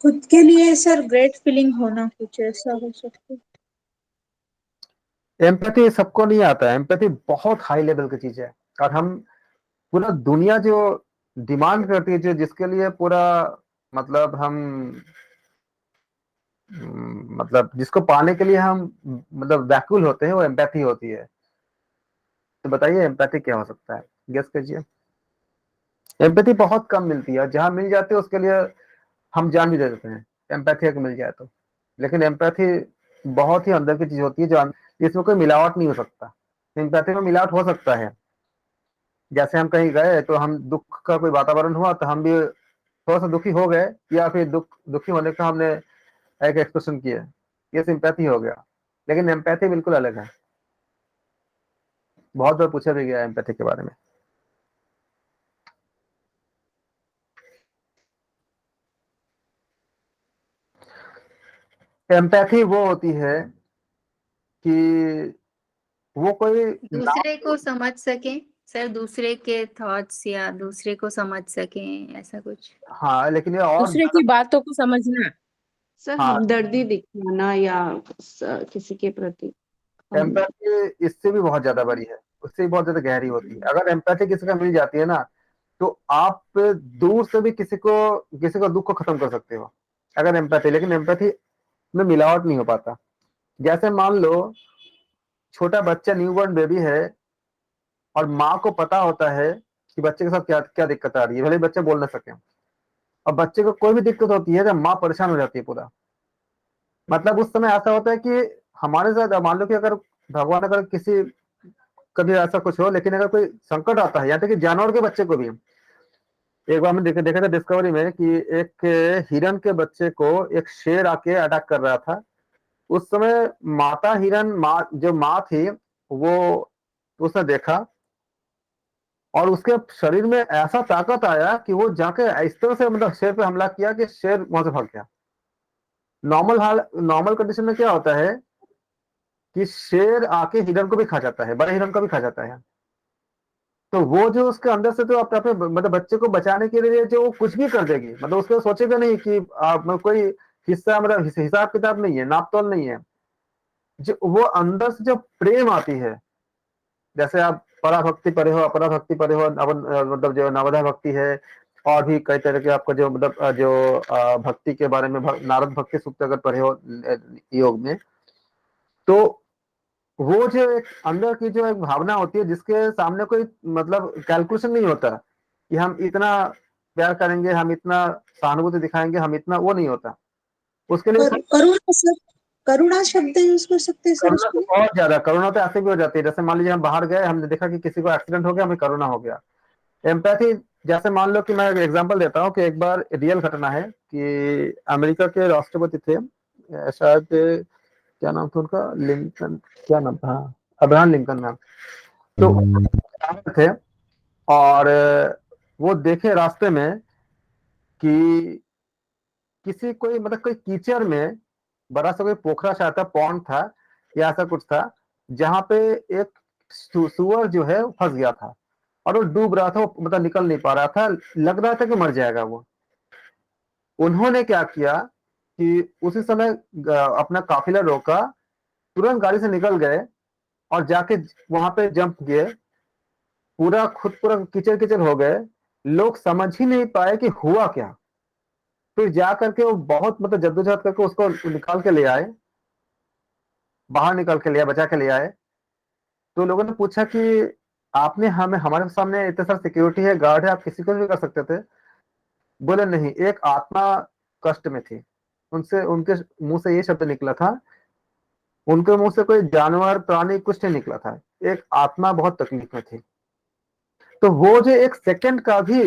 खुद के लिए सर ग्रेट फीलिंग होना, कुछ ऐसा हो सकता है। एम्पैथी सबको नहीं आता है। एम्पैथी बहुत हाई लेवल की चीज है और हम पूरा दुनिया जो डिमांड करती है, जो जिसके लिए पूरा मतलब हम मतलब जिसको पाने के लिए हम मतलब व्याकुल होते हैं, वो एम्पैथी होती है। तो बताइए एम्पैथी क्या हो सकता है, गेस कीजिए। एम्पैथी बहुत कम मिलती है, जहां मिल जाती है उसके लिए हम जान भी दे देते हैं, एम्पैथी अगर मिल जाए तो। लेकिन एम्पैथी बहुत ही अंदर की चीज होती है, जो इसमें कोई मिलावट नहीं हो सकता। एम्पैथी में मिलावट हो सकता है, जैसे हम कहीं गए तो हम दुख का कोई वातावरण हुआ तो हम भी थोड़ा सा दुखी हो गए, या फिर दुखी होने का हमने एक एक्सप्रेशन किया, ये सिंपैथी हो गया। लेकिन एम्पैथी बिल्कुल अलग है। बहुत बार पूछा भी गया है एम्पैथी के बारे में। एम्पैथी वो होती है कि वो कोई दूसरे को समझ सके सर, दूसरे के थॉट्स या दूसरे को समझ सके, ऐसा कुछ। हाँ, लेकिन ये और दूसरे की बातों को समझना। सर हाँ, हमदर्दी दिखाना या किसी के प्रति एम्पैथी इससे भी बहुत ज्यादा बड़ी है, उससे भी बहुत ज्यादा गहरी होती है। अगर एम्पैथी किसी का मिल जाती है ना, तो आप दूर से भी किसी को दुख को खत्म कर सकते हो, अगर एम्पैथी। लेकिन एम्पैथी में मिलावट नहीं हो पाता। जैसे मान लो छोटा बच्चा न्यूबॉर्न बेबी है और माँ को पता होता है कि बच्चे के साथ क्या क्या दिक्कत आ रही है, भले ही बच्चे बोल ना सके, और बच्चे को कोई भी दिक्कत होती है तो माँ परेशान हो जाती है पूरा। मतलब उस समय ऐसा होता है कि हमारे साथ मान लो कि अगर भगवान अगर किसी कभी ऐसा कुछ हो, लेकिन अगर कोई संकट आता है, यहाँ तक कि जानवर के बच्चे को भी, एक बार हमने देखा था डिस्कवरी में कि एक हिरन के बच्चे को एक शेर आके अटैक कर रहा था। उस समय माता हिरन जो माँ थी वो उसने देखा और उसके शरीर में ऐसा ताकत आया कि वो जाके इस तरह से मतलब शेर पे हमला किया कि शेर वहां से भाग गया। नॉर्मल कंडीशन में क्या होता है कि शेर आके हिरन को भी खा जाता है, बड़े हिरन को भी खा जाता है। तो वो जो उसके अंदर से तो अपने मतलब बच्चे को बचाने के लिए जो वो कुछ भी कर देगी, मतलब उसको सोचेगा नहीं कि मतलब कोई हिस्सा मतलब हिसाब किताब नहीं है, नाप तोल नहीं है। जो वो अंदर से जो प्रेम आती है, जैसे आप पराभक्ति पढ़े हो, अपरा भक्ति पढ़े हो, मतलब जो नवधा भक्ति है, और भी कई तरह के आपको जो मतलब जो भक्ति के बारे में नारद भक्ति सूक्त अगर पढ़े हो योग में, तो वो जो एक अंदर की जो एक भावना होती है जिसके सामने कोई मतलब कैलकुलेशन नहीं होता कि हम इतना प्यार करेंगे, हम इतना सहानुभूति दिखाएंगे, हम इतना, वो नहीं होता उसके लिए। करुणा सर, करुणा शब्द यूज कर सकते हैं सर करुणा तो उसमें? बहुत ज्यादा, करुणा तो ऐसे भी हो जाती है, जैसे मान लीजिए हम बाहर गए, हमने देखा कि किसी को एक्सीडेंट हो गया, हमें करुणा हो गया। एम्पैथी, जैसे मान लो कि मैं एक एग्जांपल देता हूँ कि एक बार रियल घटना है कि अमेरिका के राष्ट्रपति थे, शायद क्या नाम था उनका, लिंकन, क्या नाम था, हाँ, अब्राहम लिंकन नाम। तो थे और वो देखे रास्ते में कि किसी कोई मतलब कोई कीचड़ में बड़ा सा कोई पोखरा सा था, पॉन्ड था या ऐसा कुछ था, जहां पे एक सुअर जो है फंस गया था और वो डूब रहा था, वो मतलब निकल नहीं पा रहा था, लग रहा था कि मर जाएगा वो। उन्होंने क्या किया कि उसी समय अपना काफिला रोका, तुरंत गाड़ी से निकल गए और जाके वहां पे जंप किए, पूरा खुद पूरा कीचड़ कीचड़ हो गए, लोग समझ ही नहीं पाए कि हुआ क्या। फिर जा करके वो बहुत मतलब जद्दोजहद करके उसको निकाल के ले आए, बाहर निकाल के ले आए, बचा के ले आए। तो लोगों ने पूछा कि आपने हमें, हमारे सामने इतने सारे सिक्योरिटी है, गार्ड है, आप किसी को भी कर सकते थे। बोले नहीं, एक आत्मा कष्ट में थी, उनसे उनके मुंह से ये शब्द निकला था, उनके मुंह से कोई जानवर प्राणी कुछ नहीं निकला था, एक आत्मा बहुत तकलीफ में थी। तो वो जो एक सेकंड का भी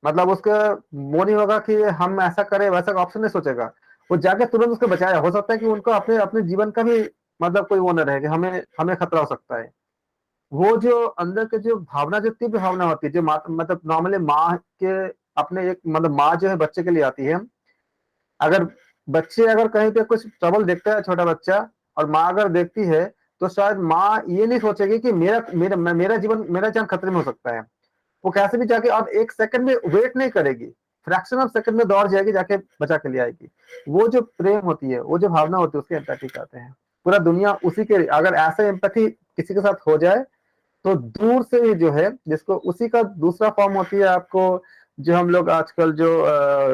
मतलब उसका वो नहीं होगा कि हम ऐसा करें, वैसा ऑप्शन नहीं सोचेगा, वो जाके तुरंत उसको बचाया। हो सकता है कि उनको अपने अपने जीवन का भी मतलब कोई वो न रहे कि हमें हमें खतरा हो सकता है। वो जो अंदर के जो भावना, जो तीव्र भावना होती है, जो मतलब नॉर्मली माँ के अपने एक मतलब माँ जो है बच्चे के लिए आती है। अगर बच्चे अगर कहीं पे कुछ ट्रबल देखता है छोटा बच्चा और माँ अगर देखती है, तो शायद माँ ये नहीं सोचेगी कि मेरा जीवन, मेरा जान खतरे में हो सकता है। वो कैसे भी जाके अब एक सेकंड में वेट नहीं करेगी, फ्रैक्शन ऑफ सेकंड में दौड़ जाएगी, जाके बचा के ले आएगी। वो जो प्रेम होती है, वो जो भावना होती है, उसके एम्पैथी कहते हैं। पूरा दुनिया उसी के, अगर ऐसे एम्पैथी किसी के साथ हो जाए तो दूर से ही जो है, जिसको उसी का दूसरा फॉर्म होती है, आपको जो हम लोग आजकल जो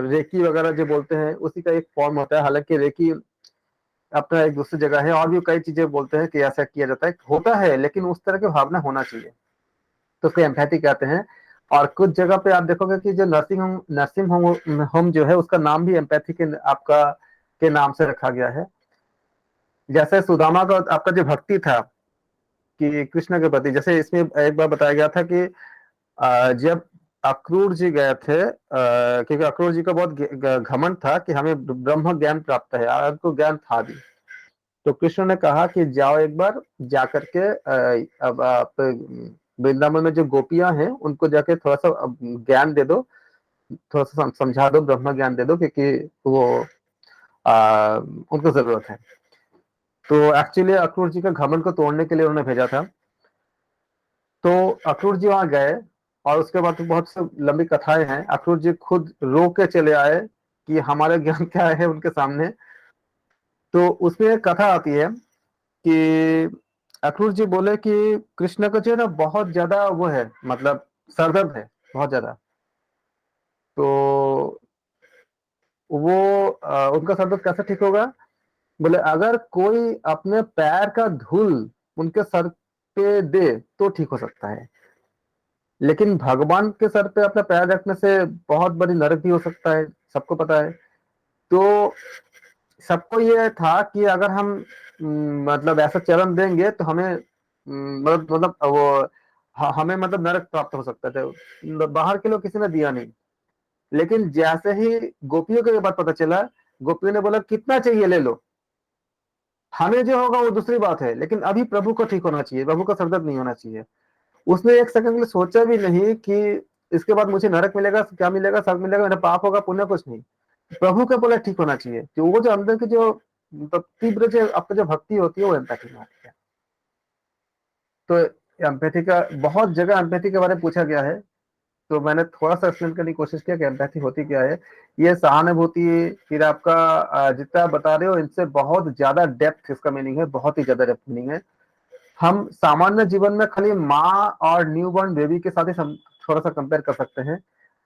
रेकी वगैरह जो बोलते हैं, उसी का एक फॉर्म होता है। हालांकि रेकी अपना एक दूसरी जगह है, और भी कई चीजें बोलते हैं कि ऐसा किया जाता है, होता है, लेकिन उस तरह की भावना होना चाहिए, तो उसको एम्पैथी कहते हैं। और कुछ जगह पे आप देखोगे कि जो नर्सिंग होम जो है, उसका नाम भी एम्पैथी के आपका के नाम से रखा गया है। जैसे सुदामा का आपका जो भक्ति था कि कृष्ण के प्रति, जैसे इसमें एक बार बताया गया था कि जब अक्रूर जी गए थे, क्योंकि अक्रूर जी का बहुत घमंड था कि हमें ब्रह्म ज्ञान प्राप्त है, और उनको ज्ञान था भी। तो कृष्ण ने कहा कि जाओ एक बार जा करके अब आप वृंदावन में जो गोपियां हैं उनको जाके थोड़ा सा ज्ञान दे दो, थोड़ा सा समझा दो, ब्रह्म ज्ञान दे दो, क्योंकि वो उनको जरूरत है। तो एक्चुअली अक्रूर जी का घमंड को तोड़ने के लिए उन्होंने भेजा था। तो अक्रूर जी वहां गए और उसके बाद तो बहुत सी लंबी कथाएं हैं। अक्रूर जी खुद रो के चले आए कि हमारा ज्ञान क्या है उनके सामने। तो उसमें एक कथा आती है कि अक्रूर जी बोले कि कृष्ण का जो है ना बहुत ज्यादा वो है, मतलब सरदर्द है बहुत ज्यादा। तो वो उनका सर दर्द कैसे ठीक होगा? बोले अगर कोई अपने पैर का धूल उनके सर पे दे तो ठीक हो सकता है, लेकिन भगवान के सर पे अपना पैर रखने से बहुत बड़ी नरक भी हो सकता है, सबको पता है। तो सबको ये था कि अगर हम मतलब ऐसा चरण देंगे तो हमें मतलब वो हमें मतलब नरक प्राप्त हो सकता था। बाहर के लोग किसी ने दिया नहीं, लेकिन जैसे ही गोपियों को ये बात पता चला, गोपियों ने बोला कितना चाहिए ले लो, हमें जो होगा वो दूसरी बात है, लेकिन अभी प्रभु को ठीक होना चाहिए, प्रभु का सर दर्द नहीं होना चाहिए। उसने एक सेकंड के लिए सोचा भी नहीं कि इसके बाद मुझे नरक मिलेगा, क्या मिलेगा, स्वर्ग मिलेगा, मेरा पाप होगा, पुण्य, कुछ नहीं। प्रभु के बोला ठीक होना चाहिए, तो वो जो अंदर की जो मतलब तीव्र जो आपकी जो भक्ति होती है वो एम्पैथी में आती है। तो एम्पैथी का बहुत जगह एम्पैथी के बारे में पूछा गया है, तो मैंने थोड़ा सा एक्सप्लेन करने की कोशिश किया कि एम्पैथी होती क्या है। ये सहानुभूति, फिर आपका जितना आप बता रहे हो इनसे बहुत ज्यादा डेप्थ इसका मीनिंग है, बहुत ही ज्यादा डेप्थ मीनिंग है। हम सामान्य जीवन में खाली माँ और न्यूबॉर्न बेबी के साथ ही थोड़ा सा कंपेयर कर सकते हैं,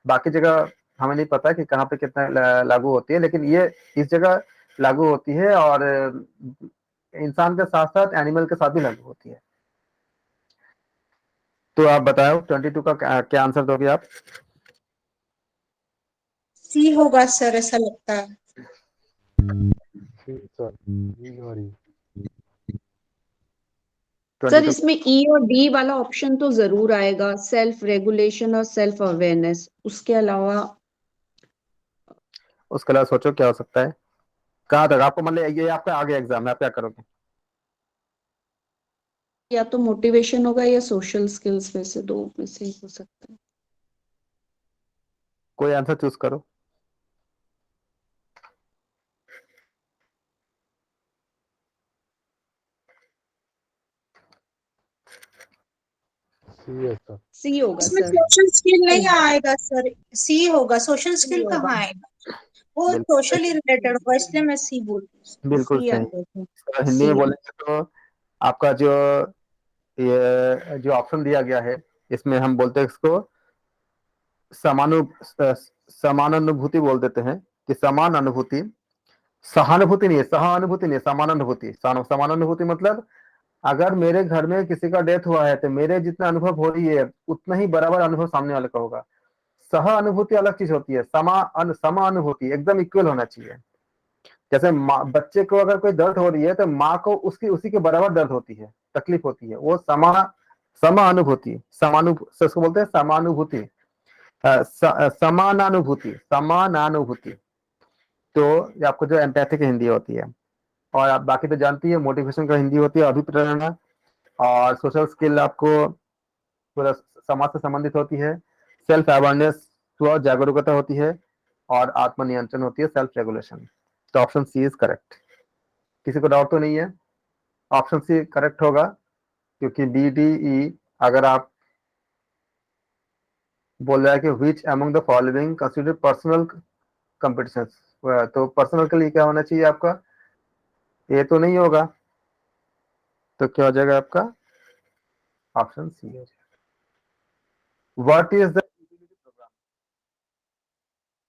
बाकी जगह हमें नहीं पता कि कहाँ पे कितना लागू होती है, लेकिन ये इस जगह लागू होती है और इंसान के साथ साथ एनिमल के साथ भी लागू होती है। तो आप बताओ 22 का क्या आंसर दोगे आप? सी होगा सर, ऐसा लगता है। सर ई और ई। सर 22 इसमें ई और डी वाला ऑप्शन तो जरूर आएगा, सेल्फ रेगुलेशन और सेल्फ अवेयरनेस। उसके अलावा उसके अलावा सोचो क्या हो सकता है, कहाँ तक आपको मतलब ये आपका आगे एग्जाम है, आप क्या करोगे? या तो मोटिवेशन होगा या सोशल स्किल्स में से दो में से ही हो सकता है। कोई आंसर चूज करो। सी है सर। सी होगा इसमें सर। सोशल स्किल नहीं आएगा सर, सी होगा, सोशल स्किल होगा। कहाँ आएगा? वो बिल्कुल सोशली रिलेटेड होगा, इसलिए मैं सी बोल रही हूँ। बिल्कुल सी सही। आएगा सर। तो हिंदी में सी। बोलेंगे तो आपका जो ये जो ऑप्शन दिया गया है, इसमें हम बोलते हैं इसको समानु समानानुभूति बोल देते हैं, कि समान अनुभूति, सहानुभूति नहीं है, सहानुभूति नहीं है, समानानुभूति। समानानुभूति मतलब अगर मेरे घर में किसी का डेथ हुआ है तो मेरे जितना अनुभव हो रही है उतना ही बराबर अनुभव सामने वाले का होगा। सह अनुभूति अलग चीज होती है, समा अनुभूति एकदम इक्वल होना चाहिए। जैसे बच्चे को अगर कोई दर्द हो रही है तो माँ को उसकी उसी के बराबर दर्द होती है, तकलीफ होती है, वो समा अनुभूति, इसको बोलते हैं समानुभूति, समानानुभूति, समानानुभूति। तो ये आपको जो एम्पैथी की हिंदी होती है, और आप बाकी तो जानती है मोटिवेशन का हिंदी होती है अभिप्रेरणा, और सोशल स्किल आपको पूरा समाज से संबंधित होती है, सेल्फ अवेयरनेस स्व जागरूकता होती है, और आत्मनियंत्रण होती है, सेल्फ रेगुलेशन। तो ऑप्शन सी इज करेक्ट। किसी को डाउट तो नहीं है? ऑप्शन सी करेक्ट होगा, क्योंकि बी डी ई अगर आप बोल रहा है कि which among the following consider personal competition, तो पर्सनल के लिए क्या होना चाहिए आपका? ये तो नहीं होगा, तो क्या हो जाएगा आपका? ऑप्शन सी हो जाएगा। What is the program?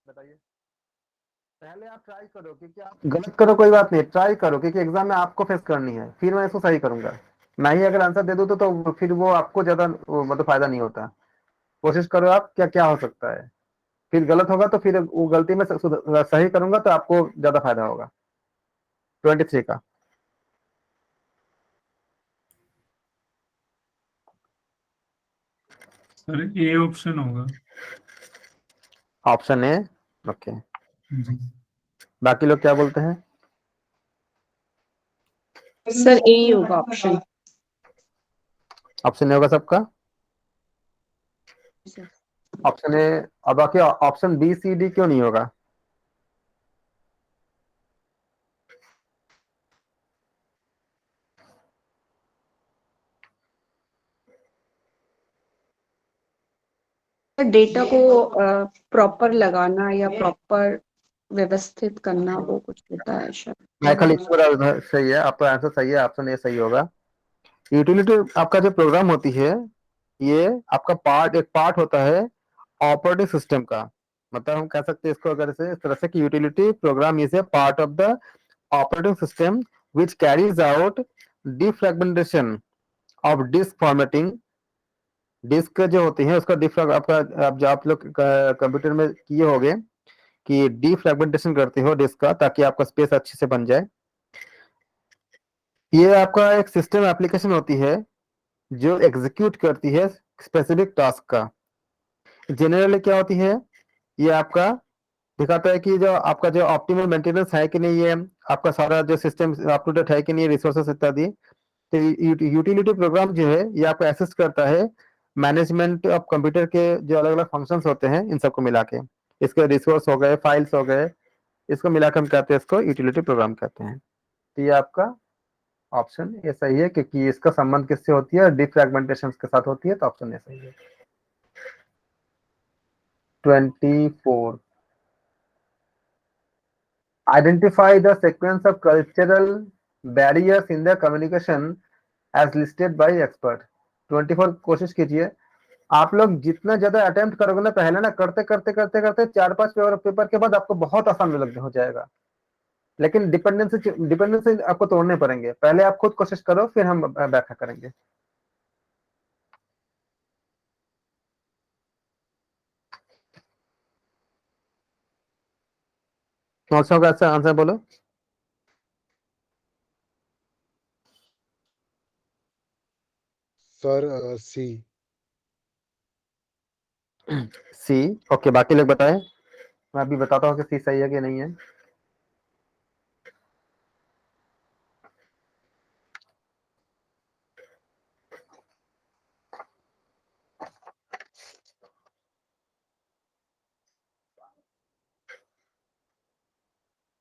बताइए। पहले आप ट्राई करो, क्योंकि आप गलत करो कोई बात नहीं, ट्राई करो, क्योंकि एग्जाम में आपको फेस करनी है, फिर मैं इसको सही करूंगा। मैं ही अगर आंसर दे दूं तो फिर वो आपको ज्यादा मतलब फायदा नहीं होता। कोशिश करो आप, क्या क्या हो सकता है, फिर गलत होगा तो फिर वो गलती में सही करूंगा तो आपको ज्यादा फायदा होगा। 23 का सर ए ऑप्शन होगा। ऑप्शन है। ओके, जी बाकी लोग क्या बोलते हैं? सर ए ही होगा ऑप्शन। ऑप्शन ए होगा सबका? Option A. अब बाकी ऑप्शन बी सी डी क्यों नहीं होगा? डेटा को प्रॉपर लगाना या प्रॉपर व्यवस्थित करना, वो कुछ होता है शायद। मैं खाली सही है, आपका आंसर सही है, ऑप्शन ए सही होगा। यूटिलिटी आपका जो प्रोग्राम होती है, ये आपका एक पार्ट होता है ऑपरेटिंग सिस्टम का। मतलब हम कह सकते हैं इसको अगर इस तरह से कि utility program is a part of the operating system which carries out defragmentation of disk formatting. Disk जो होती है उसका आपका आप जो आप लोग कंप्यूटर में किए होंगे कि डिफ्रेगमेंटेशन करते हो डिस्क का, ताकि आपका स्पेस अच्छे से बन जाए। ये आपका एक सिस्टम एप्लीकेशन होती है जो एग्जीक्यूट करती है स्पेसिफिक टास्क का। जनरली क्या होती है, ये आपका दिखाता है कि जो आपका जो ऑप्टिमल मेंटेनेंस है कि नहीं, ये आपका सारा जो सिस्टम अप टू डेट है कि नहीं, रिसोर्सेस इत्यादि। तो यूटिलिटी प्रोग्राम जो है ये आपको असिस्ट करता है मैनेजमेंट ऑफ कंप्यूटर के जो अलग अलग फंक्शंस होते हैं इन सबको मिला के। इसके रिसोर्स हो गए, फाइल्स हो गए, इसको मिलाकर हम कहते हैं इसको यूटिलिटी प्रोग्राम कहते हैं। तो ये आपका ऑप्शन ये सही है, क्योंकि इसका संबंध किससे होती है, डिफ्रेगमेंटेशन के साथ होती है, तो ऑप्शन ये सही है। 24 identify the sequence of cultural barriers in the communication as listed by expert। 24 कोशिश कीजिए, आप लोग जितना ज्यादा अटेम्प्ट करोगे ना पहले ना, करते करते करते करते 4-5 पेपर के बाद आपको बहुत आसान लग हो जाएगा। लेकिन डिपेंडेंसी आपको तोड़ने पड़ेंगे, पहले आप खुद कोशिश करो फिर हम व्याख्या करेंगे। नौशा का ऐसा आंसर बोलो। सर सी। सी, ओके, बाकी लोग बताएं, मैं अभी बताता हूँ कि सी सही है कि नहीं है।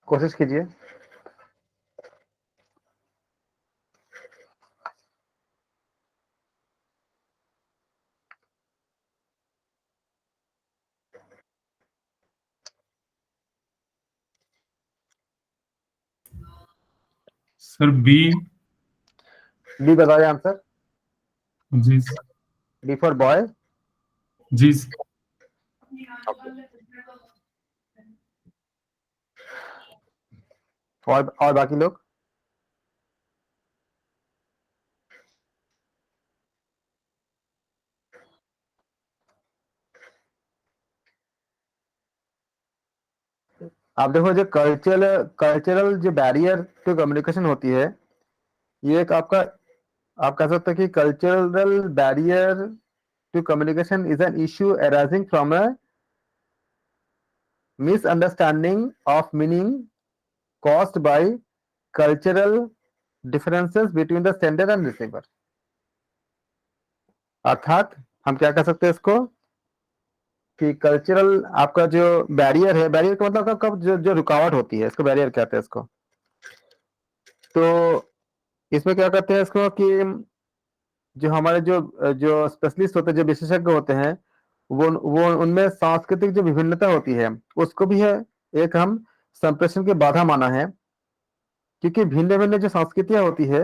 कोशिश कीजिए। Sir B. बी बताइए आंसर। जी बी फॉर बॉय। जी और बाकी लोग। आप देखो, जो कल्चरल जो बैरियर टू कम्युनिकेशन होती है, ये एक आपका, आप कह सकते हैं कि cultural barrier to communication is an issue arising from a misunderstanding of meaning caused by cultural differences between the sender and receiver. अर्थात हम क्या कह सकते हैं इसको कि कल्चरल आपका जो बैरियर है, बैरियर का मतलब कब जो रुकावट होती है, इसको बैरियर कहते हैं इसको। तो इसमें क्या कहते हैं इसको कि जो हमारे जो जो स्पेशलिस्ट होते हैं, जो विशेषज्ञ होते हैं, वो उनमें सांस्कृतिक जो विभिन्नता होती है उसको भी है एक हम संप्रेषण की बाधा माना है। क्योंकि भिन्न भिन्न जो संस्कृतियां होती है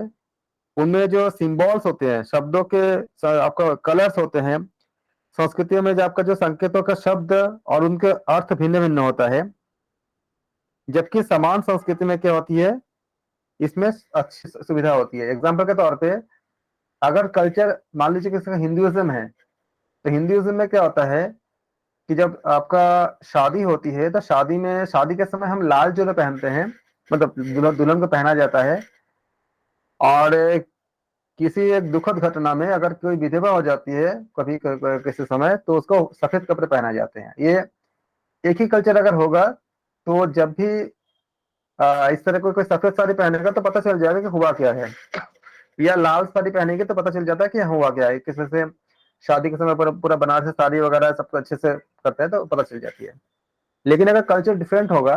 उनमें जो सिंबल्स होते हैं, शब्दों के आपका कलर्स होते हैं, संस्कृतियों में जो आपका जो संकेतों का शब्द और उनके अर्थ भिन्न भिन्न होता है। जबकि समान संस्कृति में क्या होती है, इसमें अच्छी सुविधा होती है। एग्जाम्पल के तौर पे, अगर कल्चर मान लीजिए किसी का हिंदुइज्म है, तो हिंदुइज्म में क्या होता है कि जब आपका शादी होती है तो शादी के समय हम लाल जोड़े पहनते हैं, मतलब दुल्हन को पहना जाता है। और किसी एक दुखद घटना में अगर कोई विधवा हो जाती है कभी किसी समय, तो उसको सफेद कपड़े पहनाए जाते हैं। ये एक ही कल्चर अगर होगा तो जब भी इस तरह कोई सफेद साड़ी पहनेगा तो पता चल जाएगा कि हुआ क्या है, या लाल साड़ी पहनेंगे तो पता चल जाता है कि हुआ क्या है। किसी से शादी के समय पूरा बनारसी साड़ी वगैरह सब अच्छे से करते हैं तो पता चल जाती है। लेकिन अगर कल्चर डिफरेंट होगा,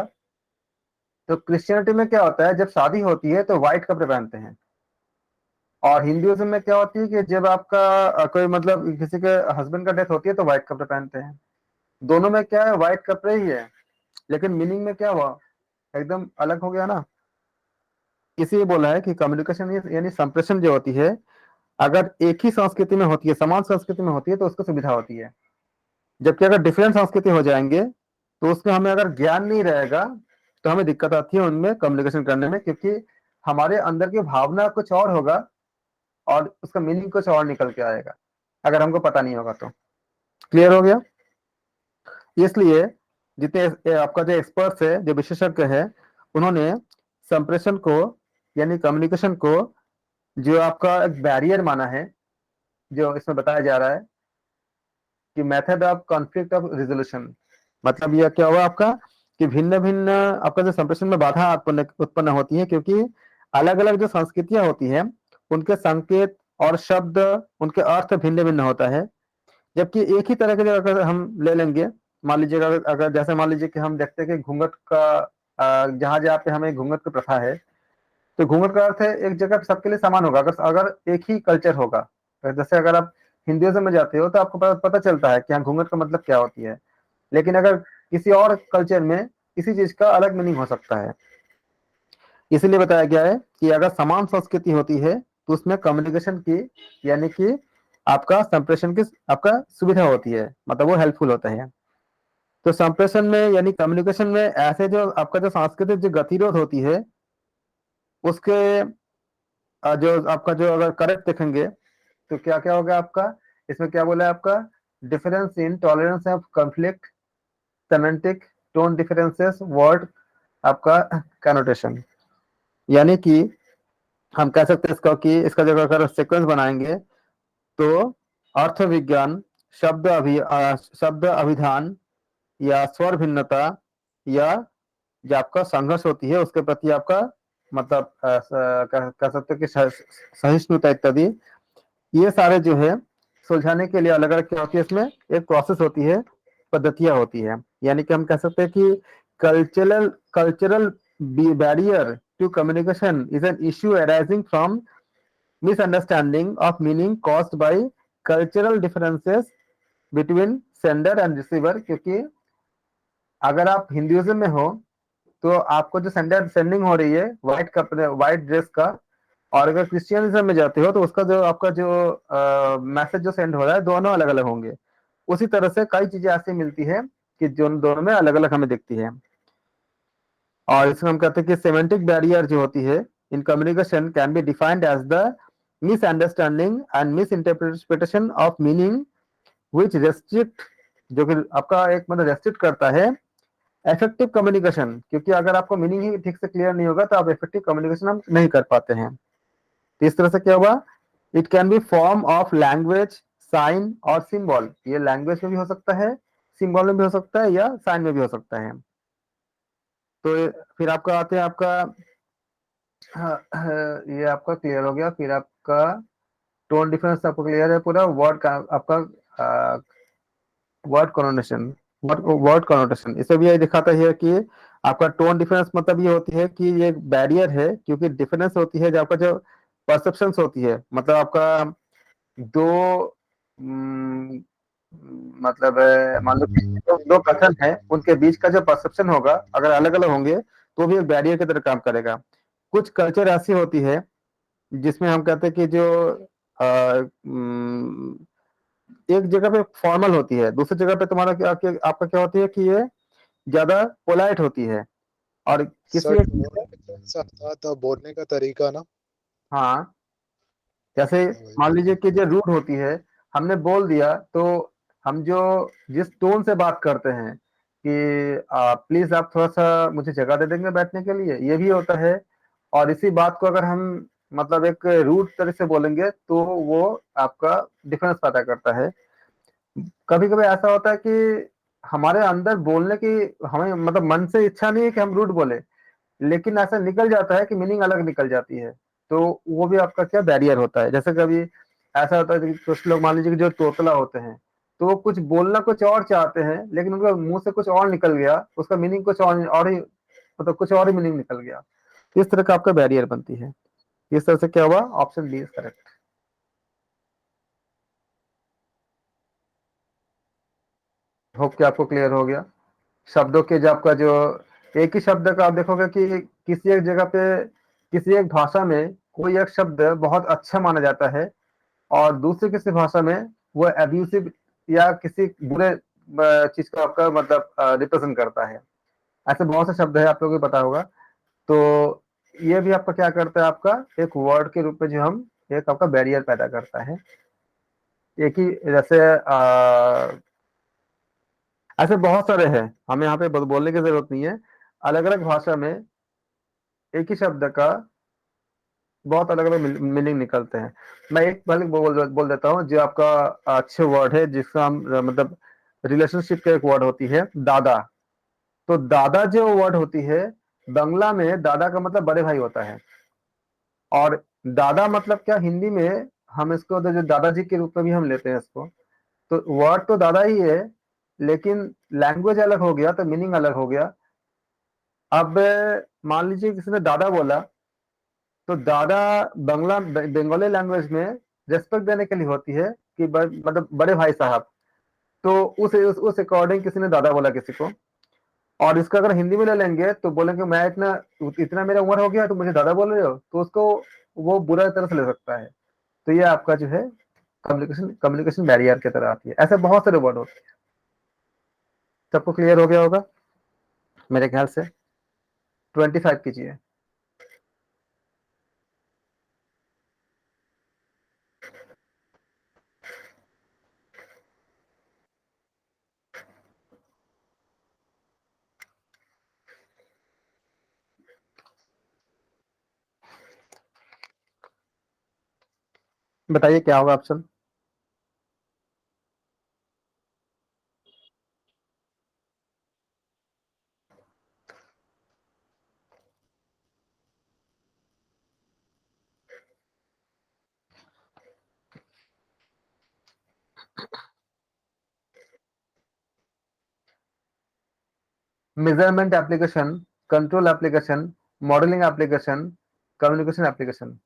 तो क्रिश्चियनिटी में क्या होता है, जब शादी होती है तो व्हाइट कपड़े पहनते हैं। और हिंदुइज्म में क्या होती है कि जब आपका कोई मतलब किसी के हस्बैंड का डेथ होती है तो व्हाइट कपड़े पहनते हैं। दोनों में क्या है, व्हाइट कपड़े ही है, लेकिन मीनिंग में क्या हुआ, एकदम अलग हो गया ना। इसीलिए बोला है कि कम्युनिकेशन यानी संप्रेषण जो होती है, अगर एक ही संस्कृति में होती है, समान संस्कृति में होती है, तो उसको सुविधा होती है। जबकि अगर डिफरेंट संस्कृति हो जाएंगे तो उसमें हमें अगर ज्ञान नहीं रहेगा तो हमें दिक्कत आती है उनमें कम्युनिकेशन करने में, क्योंकि हमारे अंदर की भावना कुछ और होगा और उसका मीनिंग कुछ और निकल के आएगा अगर हमको पता नहीं होगा तो। क्लियर हो गया? इसलिए जितने आपका जो एक्सपर्ट्स है, जो विशेषज्ञ है, उन्होंने संप्रेषण को यानी कम्युनिकेशन को जो आपका एक बैरियर माना है, जो इसमें बताया जा रहा है कि method of conflict of resolution. मतलब यह क्या हुआ आपका कि भिन्न भिन्न आपका जो संप्रेषण में बाधा उत्पन्न होती है, क्योंकि अलग अलग जो संस्कृतियां होती हैं उनके संकेत और शब्द, उनके अर्थ भिन्न भिन्न होता है। जबकि एक ही तरह के जो अगर हम ले लेंगे, मान लीजिए अगर जैसे मान लीजिए कि हम देखते हैं कि घूंघट का जहां जहाँ पे हमें घूंघट की प्रथा है, तो घूंघट का अर्थ है एक जगह पे सबके लिए समान होगा अगर अगर एक ही कल्चर होगा। जैसे अगर आप हिंदुइज्म में जाते हो तो आपको पता चलता है कि हाँ घूंघट का मतलब क्या होती है, लेकिन अगर किसी और कल्चर में किसी चीज का अलग मीनिंग हो सकता है। इसीलिए बताया गया है कि अगर समान संस्कृति होती है तो उसमें कम्युनिकेशन की यानी कि आपका संप्रेषण की आपका सुविधा होती है, मतलब वो हेल्पफुल होता है। तो संप्रेषण में यानी कम्युनिकेशन में ऐसे जो आपका जो सांस्कृतिक जो गतिरोध होती है उसके जो आपका जो अगर करेक्ट देखेंगे तो क्या क्या होगा आपका, इसमें क्या बोला है आपका, difference in tolerance of conflict, semantic, tone differences, word आपका कनोटेशन। यानी कि हम कह सकते हैं इसका कि इसका जब अगर सीक्वेंस बनाएंगे तो अर्थ विज्ञान, शब्द अभिधान या स्वर भिन्नता या जो आपका संघर्ष होती है उसके प्रति आपका मतलब कह सकते हैं कि सहिष्णुता इत्यादि, ये सारे जो है सुलझाने के लिए अलग अलग क्या होती है, इसमें एक प्रोसेस होती है, पद्धतियां होती है। यानी कि हम कह सकते हैं कि cultural barrier to communication is an issue arising from misunderstanding of meaning caused by cultural differences between sender and receiver. क्योंकि अगर आप हिंदुइज्म में हो तो आपको जो सेंडिंग हो रही है व्हाइट कपड़े व्हाइट ड्रेस का, और अगर क्रिश्चियनिज्म में जाते हो तो उसका जो आपका जो मैसेज जो सेंड हो रहा है दोनों अलग अलग होंगे। उसी तरह से कई चीजें ऐसी मिलती है कि जो दोनों में अलग अलग हमें दिखती है। और इसमें हम कहते हैं कि सेमेंटिक बैरियर जो होती है in communication can be defined as the misunderstanding and misinterpretation of meaning which restrict, जो कि आपका एक मतलब रेस्ट्रिक्ट करता है इफेक्टिव कम्युनिकेशन। क्योंकि अगर आपको मीनिंग ही ठीक से क्लियर नहीं होगा तो आप इफेक्टिव कम्युनिकेशन हम नहीं कर पाते हैं। तो इस तरह से क्या हुआ, it can be form of language, sign और सिंबल। ये लैंग्वेज में भी हो सकता है, सिंबल में भी हो सकता है या साइन में भी हो सकता है। तो फिर आपका आते हैं आपका ये आपका क्लियर हो गया। फिर आपका टोन डिफरेंस आपको क्लियर है पूरा। वर्ड का आपका वर्ड कनोटेशन इसे भी यही दिखाता है कि आपका टोन डिफरेंस मतलब ये होती है कि ये बैरियर है, क्योंकि डिफरेंस होती है जो आपका जो परसेप्शन होती है, मतलब आपका दो मतलब मान लो कि दो कथन है उनके बीच का जो परसेप्शन होगा अगर अलग अलग होंगे तो भी एक बैरियर की तरह काम करेगा। कुछ कल्चर ऐसी होती है जिसमें हम कहते हैं कि जो एक जगह पे फॉर्मल होती है, दूसरी जगह पे तुम्हारा आपका क्या होती है कि ये ज्यादा पोलाइट होती है। और किसी सर टोन डिफरेंस अर्थात बोलने का तरीका ना। हाँ, जैसे मान लीजिए कि जो रूड होती है, हमने बोल दिया तो हम जो जिस टोन से बात करते हैं कि प्लीज आप थोड़ा सा मुझे जगह दे देंगे बैठने के लिए, ये भी होता है। और इसी बात को अगर हम मतलब एक रूड तरह से बोलेंगे तो वो आपका डिफरेंस पैदा करता है। कभी कभी ऐसा होता है कि हमारे अंदर बोलने की हमें मतलब मन से इच्छा नहीं है कि हम रूड बोले, लेकिन ऐसा निकल जाता है कि मीनिंग अलग निकल जाती है, तो वो भी आपका क्या बैरियर होता है। जैसे कभी ऐसा होता है कि कुछ लोग मान लीजिए कि जो तोतला होते हैं तो वो कुछ बोलना कुछ और चाहते हैं लेकिन उनका मुंह से कुछ और निकल गया, उसका मीनिंग कुछ और ही मतलब कुछ और ही मीनिंग निकल गया। इस तरह का आपका बैरियर बनती है। इस तरह से क्या हुआ, option B is correct. Hope कि आपको क्लियर हो गया। शब्दों के जो आपका जो एक ही शब्द का आप देखोगे कि किसी एक जगह पे किसी एक भाषा में कोई एक शब्द बहुत अच्छा माना जाता है और दूसरी किसी भाषा में वो एब्यूसिव या किसी बुरे चीज को आपका मतलब रिप्रेजेंट करता है। ऐसे बहुत से शब्द है, आप लोगों को पता होगा। तो ये भी आपका क्या करता है, आपका एक वर्ड के रूप में जो हम एक आपका बैरियर पैदा करता है। एक ही जैसे ऐसे बहुत सारे हैं, हमें यहाँ पे बोलने की जरूरत नहीं है। अलग अलग भाषा में एक ही शब्द का बहुत अलग अलग मीनिंग निकलते हैं। मैं एक पहले बोल देता हूँ जो आपका अच्छे वर्ड है, जिसका हम मतलब रिलेशनशिप का एक वर्ड होती है दादा। तो दादा जो वर्ड होती है, बांग्ला में दादा का मतलब बड़े भाई होता है। और दादा मतलब क्या, हिंदी में हम इसको जो दादाजी के रूप में भी हम लेते हैं इसको। तो वर्ड तो दादा ही है, लेकिन लैंग्वेज अलग हो गया तो मीनिंग अलग हो गया। अब मान लीजिए किसी ने दादा बोला, तो दादा बंगाली लैंग्वेज में रेस्पेक्ट देने के लिए होती है कि मतलब बड़े भाई साहब। तो उस अकॉर्डिंग किसी ने दादा बोला किसी को। और इसका अगर हिंदी में ले लेंगे तो बोलेंगे मैं इतना इतना मेरा उम्र हो गया तो मुझे दादा बोल रहे हो, तो उसको वो बुरा तरह से ले सकता है। तो ये आपका जो है कम्युनिकेशन बैरियर की तरह आती है। ऐसे बहुत सारे वर्ड होते हैं। सबको क्लियर हो गया होगा मेरे ख्याल से। 25 कीजिए। बताइए क्या होगा option. Measurement application, control application, modelling application, communication application.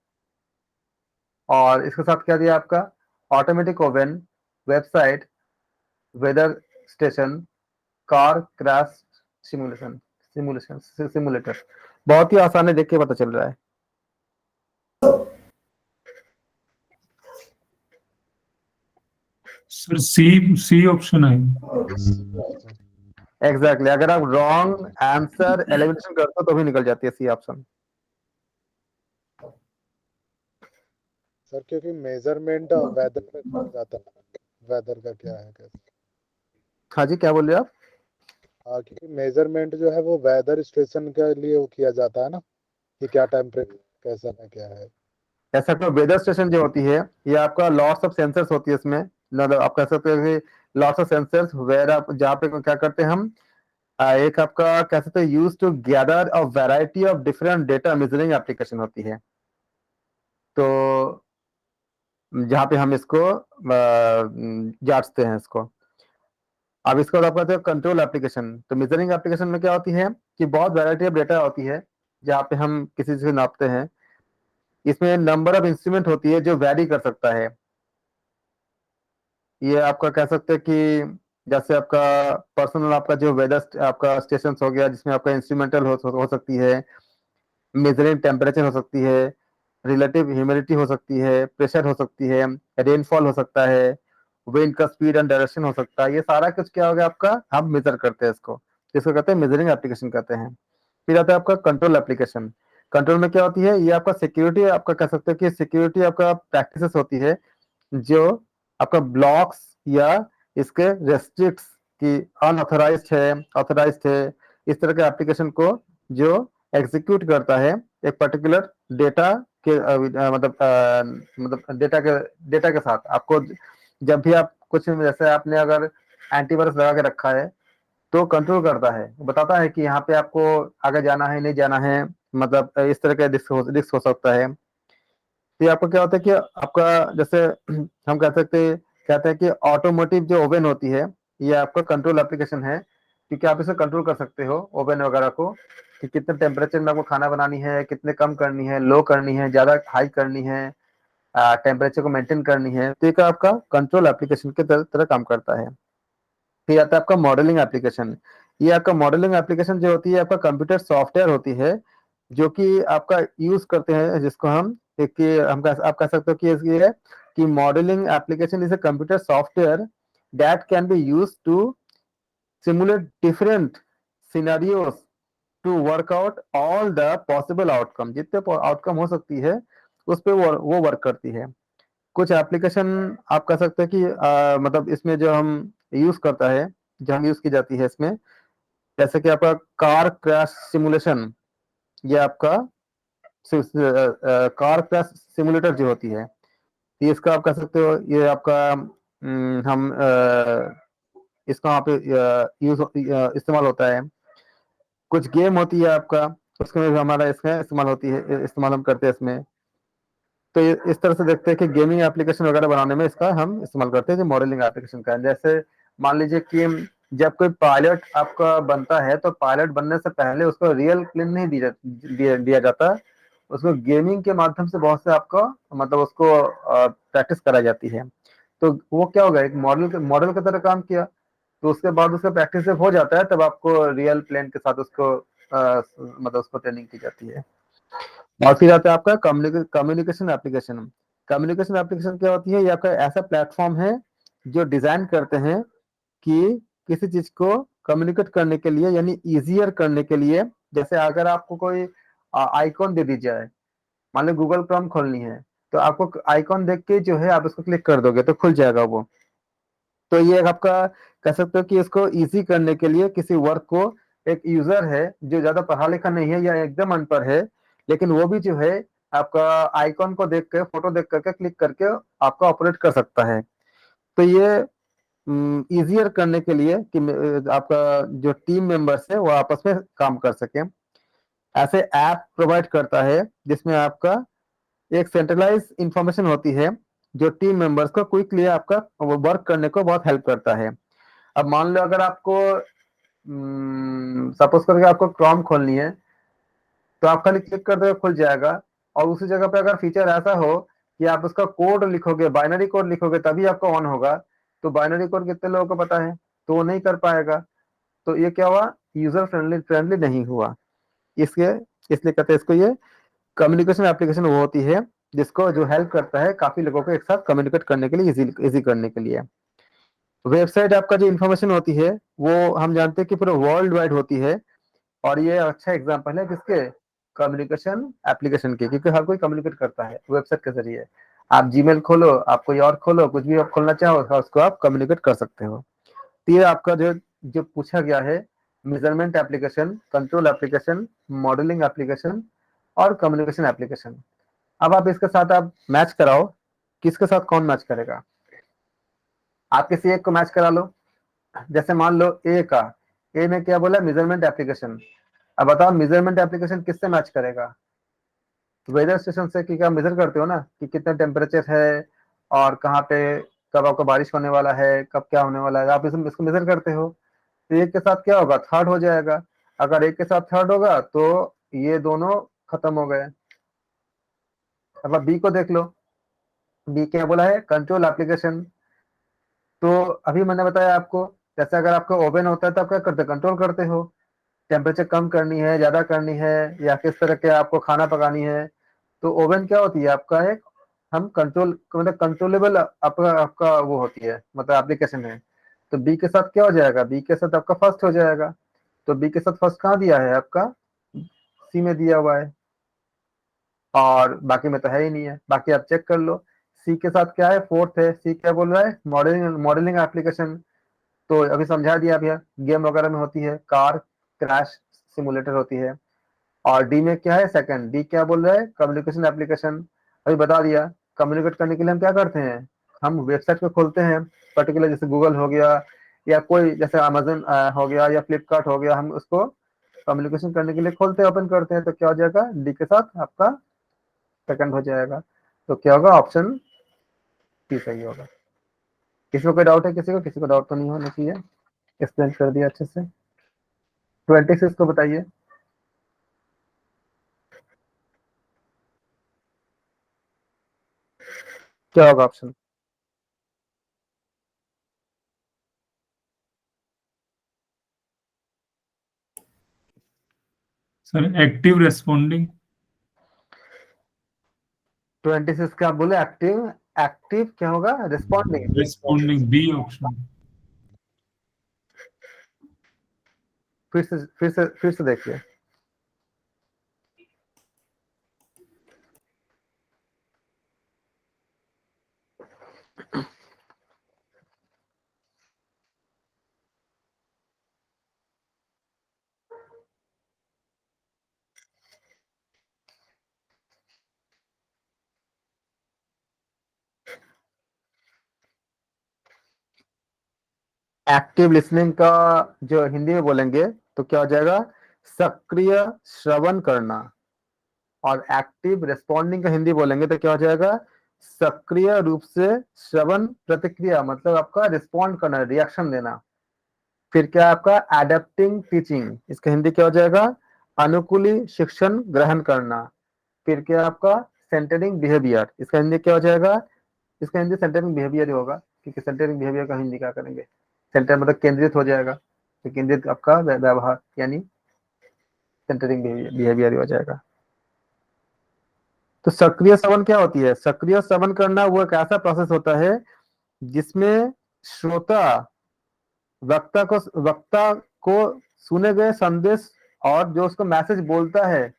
और इसके साथ क्या दिया आपका, automatic oven, website, weather station, car crash simulator. बहुत ही आसान है, देख के पता चल रहा है। सर सी ऑप्शन है। एग्जैक्टली अगर आप रॉन्ग आंसर एलिमिनेशन करते हो तो भी निकल जाती है सी ऑप्शन। सर क्योंकि मेजरमेंट वेदर पे कहा जाता है, वेदर का क्या है कैसे? हाँ जी, क्या बोल रहे हो आप। हाँ, क्योंकि मेजरमेंट जो है वो वेदर स्टेशन के लिए वो किया जाता है ना, कि क्या टेम्परेचर कैसा है क्या है। ऐसा तो वेदर स्टेशन जो होती है, ये आपका लॉट्स ऑफ सेंसर्स होती है इसमें। मतलब आप कह सकते हो कि लॉट्स ऑफ सेंसर्स वेयर आप जहाँ पे क्या करते हैं हम, एक आपका कह सकते हैं use to gather a variety of different data measuring application होती है। तो जहाँ पे हम इसको जांचते हैं इसको। अब इसको आप कहते हो कंट्रोल एप्लीकेशन। तो मेजरिंग एप्लीकेशन में क्या होती है कि बहुत वैरायटी ऑफ डेटा होती है जहाँ पे हम किसी चीज को नापते हैं। इसमें नंबर ऑफ इंस्ट्रूमेंट होती है जो वैरी कर सकता है। ये आपका कह सकते हैं कि जैसे आपका पर्सनल आपका जो वेदर आपका स्टेशन हो गया, जिसमें आपका इंस्ट्रूमेंटल हो सकती है, मेजरिंग टेम्परेचर हो सकती है, रिलेटिव ह्यूमिडिटी हो सकती है, प्रेशर हो सकती है, रेनफॉल हो सकता है, विंड का स्पीड एंड डायरेक्शन हो सकता है। ये सारा कुछ क्या हो गया आपका, हम मेजर करते हैं इसको, जिसको कहते हैं मेजरिंग एप्लीकेशन कहते हैं। फिर आता है आपका कंट्रोल एप्लीकेशन। कंट्रोल में क्या होती है, ये आपका सिक्योरिटी आपका कह सकते हैं कि सिक्योरिटी आपका प्रैक्टिसेस होती है जो आपका ब्लॉक्स या इसके रेस्ट्रिक्ट्स की अनऑथराइज्ड है, ऑथराइज्ड है, इस तरह के एप्लीकेशन को जो एग्जीक्यूट करता है एक पर्टिकुलर डेटा के मतलब डेटा के साथ। आपको जब भी आप कुछ, जैसे आपने अगर एंटीवायरस लगा के रखा है तो कंट्रोल करता है, बताता है कि यहाँ पे आपको आगे जाना है नहीं जाना है, मतलब इस तरह का रिस्क हो सकता है। तो ये आपका क्या होता है कि आपका जैसे हम कहते हैं कि ऑटोमोटिव जो ओवन होती है, ये आपका कंट्रोल एप्लीकेशन है, क्योंकि आप इसे कंट्रोल कर सकते हो ओवन वगैरह को, कि कितने टेम्परेचर में आपको खाना बनानी है, कितने कम करनी है, लो करनी है, ज्यादा हाई करनी है, टेम्परेचर को मेंटेन करनी है। तो ये आपका कंट्रोल एप्लीकेशन के तरह काम करता है। फिर आता है आपका मॉडलिंग एप्लीकेशन। ये आपका मॉडलिंग एप्लीकेशन जो होती है आपका कंप्यूटर सॉफ्टवेयर होती है, जो कि आपका यूज करते हैं, जिसको हम आप कह सकते हो कि ये है कि modelling application is a computer software that can be use to simulate different scenarios to work out all the possible outcome, जितने आउटकम हो सकती है उस पे वो वर्क करती है। कुछ एप्लीकेशन आप कह सकते हैं कि मतलब इसमें जो हम यूज करता है, जो हम यूज की जाती है इसमें, जैसे कि आपका कार क्रैश सिमुलेशन, ये आपका कार क्रैश सिमुलेटर जो होती है, ये इसका आप कह सकते हो, ये आपका हम इसका वहाँ पे यूज इस्तेमाल होता है। कुछ गेम होती है आपका, उसमें भी हमारा इसमें इस्तेमाल होती है, इस्तेमाल हम करते हैं इसमें। तो इस तरह से देखते हैं कि गेमिंग एप्लीकेशन वगैरह बनाने में इसका हम इस्तेमाल करते हैं, जो मॉडलिंग एप्लीकेशन का है। जैसे मान लीजिए कि जब कोई पायलट आपका बनता है, तो पायलट बनने से पहले उसको रियल प्लेन नहीं दिया जाता, उसको गेमिंग के माध्यम से बहुत से आपको मतलब उसको प्रैक्टिस कराई जाती है। तो वो क्या होगा, एक मॉडल की तरह काम किया, तो उसके बाद उसका प्रैक्टिस जब हो जाता है, तब आपको रियल प्लेन के साथ उसको मतलब उसको ट्रेनिंग की जाती है। और फिर आता है आपका कम्युनिकेशन एप्लीकेशन। कम्युनिकेशन एप्लीकेशन क्या होती है, ये आपका ऐसा प्लेटफॉर्म है जो डिजाइन करते हैं कि किसी चीज को कम्युनिकेट करने के लिए, यानी इजियर करने के लिए। जैसे अगर आपको कोई आइकॉन दे दी जाए, मान लो गूगल क्रोम खोलनी है, तो आपको आइकॉन देख के जो है आप उसको क्लिक कर दोगे तो खुल जाएगा वो। तो ये आपका कह सकते हो कि इसको इजी करने के लिए किसी वर्क को एक यूजर है जो ज्यादा पढ़ा लिखा नहीं है या एकदम अनपढ़ है, लेकिन वो भी जो है आपका आइकॉन को देख के, फोटो देख करके, क्लिक करके आपका ऑपरेट कर सकता है। तो ये इजियर करने के लिए कि आपका जो टीम मेंबर्स है वो आपस में काम कर सके, ऐसे ऐप प्रोवाइड करता है जिसमें आपका एक सेंट्रलाइज इंफॉर्मेशन होती है जो टीम मेंबर्स को क्विकली आपका वर्क करने को बहुत हेल्प करता है। अब मान लो अगर आपको सपोज करके आपको क्रोम खोलनी है, तो आप खाली क्लिक कर दोगे, खुल जाएगा। और उसी जगह पे अगर फीचर ऐसा हो कि आप उसका कोड लिखोगे, बाइनरी कोड लिखोगे, तभी आपका ऑन होगा, तो बाइनरी कोड कितने लोगों को पता है, तो वो नहीं कर पाएगा। तो ये क्या हुआ, यूजर फ्रेंडली नहीं हुआ। इसके इसलिए कहते हैं इसको, ये कम्युनिकेशन एप्लीकेशन वो होती है जिसको जो हेल्प करता है काफी लोगों को एक साथ कम्युनिकेट करने के लिए, इजी करने के लिए। वेबसाइट आपका जो इन्फॉर्मेशन होती है वो हम जानते हैं कि पूरे वर्ल्ड वाइड होती है, और ये अच्छा एग्जांपल है किसके, कम्युनिकेशन एप्लीकेशन के, क्योंकि हर कोई कम्युनिकेट करता है वेबसाइट के जरिए। आप जीमेल खोलो, आप कोई और खोलो, कुछ भी आप खोलना चाहो उसको आप कम्युनिकेट कर सकते हो। तो ये आपका जो जो पूछा गया है, measurement application, control application, modelling application और कम्युनिकेशन एप्लीकेशन। अब आप इसके साथ आप मैच कराओ, किसके साथ कौन मैच करेगा। आप किसी एक को मैच करा लो, जैसे मान लो ए में क्या बोला, मेजरमेंट एप्लीकेशन। अब बताओ मेजरमेंट एप्लीकेशन किससे मैच करेगा, वेदर स्टेशन से, कि क्या मेजर करते हो ना कि कितना टेम्परेचर है और कहाँ पे कब आपको बारिश होने वाला है, कब क्या होने वाला है, आप इसको मेजर करते हो। तो एक के साथ क्या होगा, थर्ड हो जाएगा। अगर एक के साथ थर्ड होगा तो ये दोनों खत्म हो गए। अब आप बी को देख लो, बी क्या बोला है, कंट्रोल एप्लीकेशन। तो अभी मैंने बताया आपको, जैसे अगर आपका ओवन होता है तो आप क्या करते हो, कंट्रोल करते हो, टेम्परेचर कम करनी है, ज्यादा करनी है, या किस तरह के आपको खाना पकानी है। तो ओवन क्या होती है, आपका एक हम कंट्रोल मतलब कंट्रोलेबल आपका आपका वो होती है, मतलब एप्लीकेशन है। तो बी के साथ क्या हो जाएगा, बी के साथ आपका फर्स्ट हो जाएगा। तो बी के साथ फर्स्ट कहाँ दिया है, आपका सी में दिया हुआ है, और बाकी में तो है ही नहीं है। बाकी आप चेक कर लो, सी के साथ क्या है, फोर्थ है। सी क्या बोल रहा है, मॉडलिंग एप्लीकेशन। तो अभी समझा दिया भैया, गेम वगैरह में होती है, कार क्रैश सिमुलेटर होती है। और डी में क्या है, सेकंड, डी क्या बोल रहा है, कम्युनिकेशन एप्लीकेशन। अभी बता दिया, कम्युनिकेट करने के लिए हम क्या करते हैं, हम वेबसाइट को खोलते हैं, पर्टिकुलर जैसे गूगल हो गया, या कोई जैसे अमेजन हो गया, या फ्लिपकार्ट हो गया, हम उसको कम्युनिकेशन करने के लिए खोलते हैं, ओपन करते हैं। तो क्या हो जाएगा, डी के साथ आपका सेकंड हो जाएगा। तो क्या होगा, ऑप्शन डी सही होगा। किसी को कोई डाउट है, किसी को डाउट तो नहीं होना चाहिए, एक्सप्लेन कर दिया अच्छे से। 26 को बताइए, क्या होगा ऑप्शन। Sir active responding. 26 का आप बोले एक्टिव, एक्टिव क्या होगा, रिस्पॉन्डिंग। Responding B option. फिर से देखिए। एक्टिव लिसनिंग का जो हिंदी में बोलेंगे तो क्या हो जाएगा, सक्रिय श्रवण करना। और एक्टिव रिस्पॉन्डिंग का हिंदी बोलेंगे तो क्या हो जाएगा, सक्रिय रूप से श्रवण प्रतिक्रिया, मतलब आपका रिस्पॉन्ड करना, रिएक्शन देना। फिर क्या है आपका एडेप्टिंग टीचिंग, इसका हिंदी क्या हो जाएगा, अनुकूली शिक्षण ग्रहण करना। फिर क्या है आपका सेंटरिंग बिहेवियर, इसका हिंदी क्या हो जाएगा, इसका हिंदी सेंटरिंग बिहेवियर ही होगा, क्योंकि सेंटरिंग बिहेवियर का हिंदी क्या करेंगे, सेंटर मतलब केंद्रित हो जाएगा, तो केंद्रित आपका व्यवहार यानी सेंटरिंग बिहेवियर ही हो जाएगा। तो सक्रिय श्रवण क्या होती है, सक्रिय श्रवण करना वो एक ऐसा प्रोसेस होता है जिसमें श्रोता वक्ता को सुने गए संदेश और जो उसको मैसेज बोलता है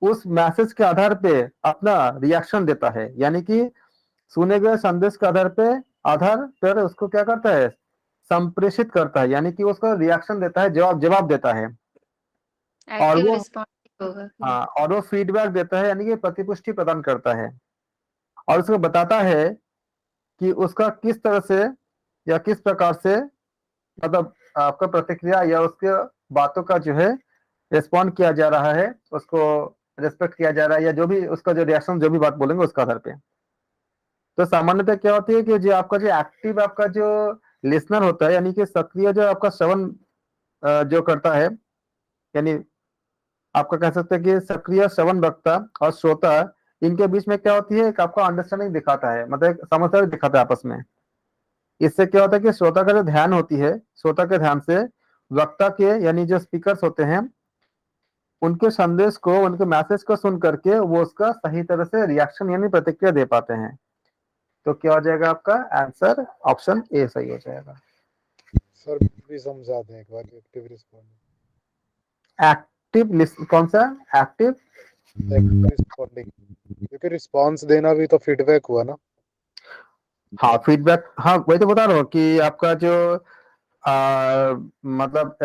उस मैसेज के आधार पे अपना रिएक्शन देता है। यानी कि सुने गए संदेश के आधार पर उसको क्या करता है, संप्रेषित करता है, यानी कि उसको रिएक्शन देता है, जवाब देता है। और एक्टिव वो रिस्पॉन्डिंग होगा। हाँ, और वो फीडबैक देता है, यानी कि प्रतिपुष्टि प्रदान करता है और उसको बताता है कि उसका किस तरह से या किस प्रकार से, मतलब आपका प्रतिक्रिया या उसके बातों का जो है रिस्पॉन्ड किया जा रहा है, उसको रिस्पेक्ट किया जा रहा है, या जो भी उसका जो रिएक्शन, जो भी बात बोलेंगे उसका आधार पे। तो सामान्यतः क्या होती है कि जो आपका जो एक्टिव आपका जो लिसनर होता है, यानी कि सक्रिय जो आपका श्रवण जो करता है, यानी आपका कह सकते हैं कि सक्रिय श्रवण वक्ता और श्रोता, इनके बीच में क्या होती है, एक आपका अंडरस्टैंडिंग दिखाता है, मतलब एक समझदारी दिखाता है आपस में। इससे क्या होता है कि श्रोता का जो ध्यान होती है, श्रोता के ध्यान से वक्ता के यानी जो स्पीकर्स होते हैं उनके संदेश को, उनके मैसेज को सुन करके वो उसका सही तरह से रिएक्शन यानी प्रतिक्रिया दे पाते हैं। तो क्या हो जाएगा आपका आंसर, ऑप्शन ए सही हो जाएगा। सर भी समझा दें एक बार, एक्टिव रिस्पॉन्डिंग। एक्टिव कौन सा, एक्टिव रिस्पॉन्डिंग, क्योंकि रिस्पॉन्स देना भी तो फीडबैक हुआ ना। हाँ फीडबैक, हाँ वही तो बता रहा हूँ कि आपका जो मतलब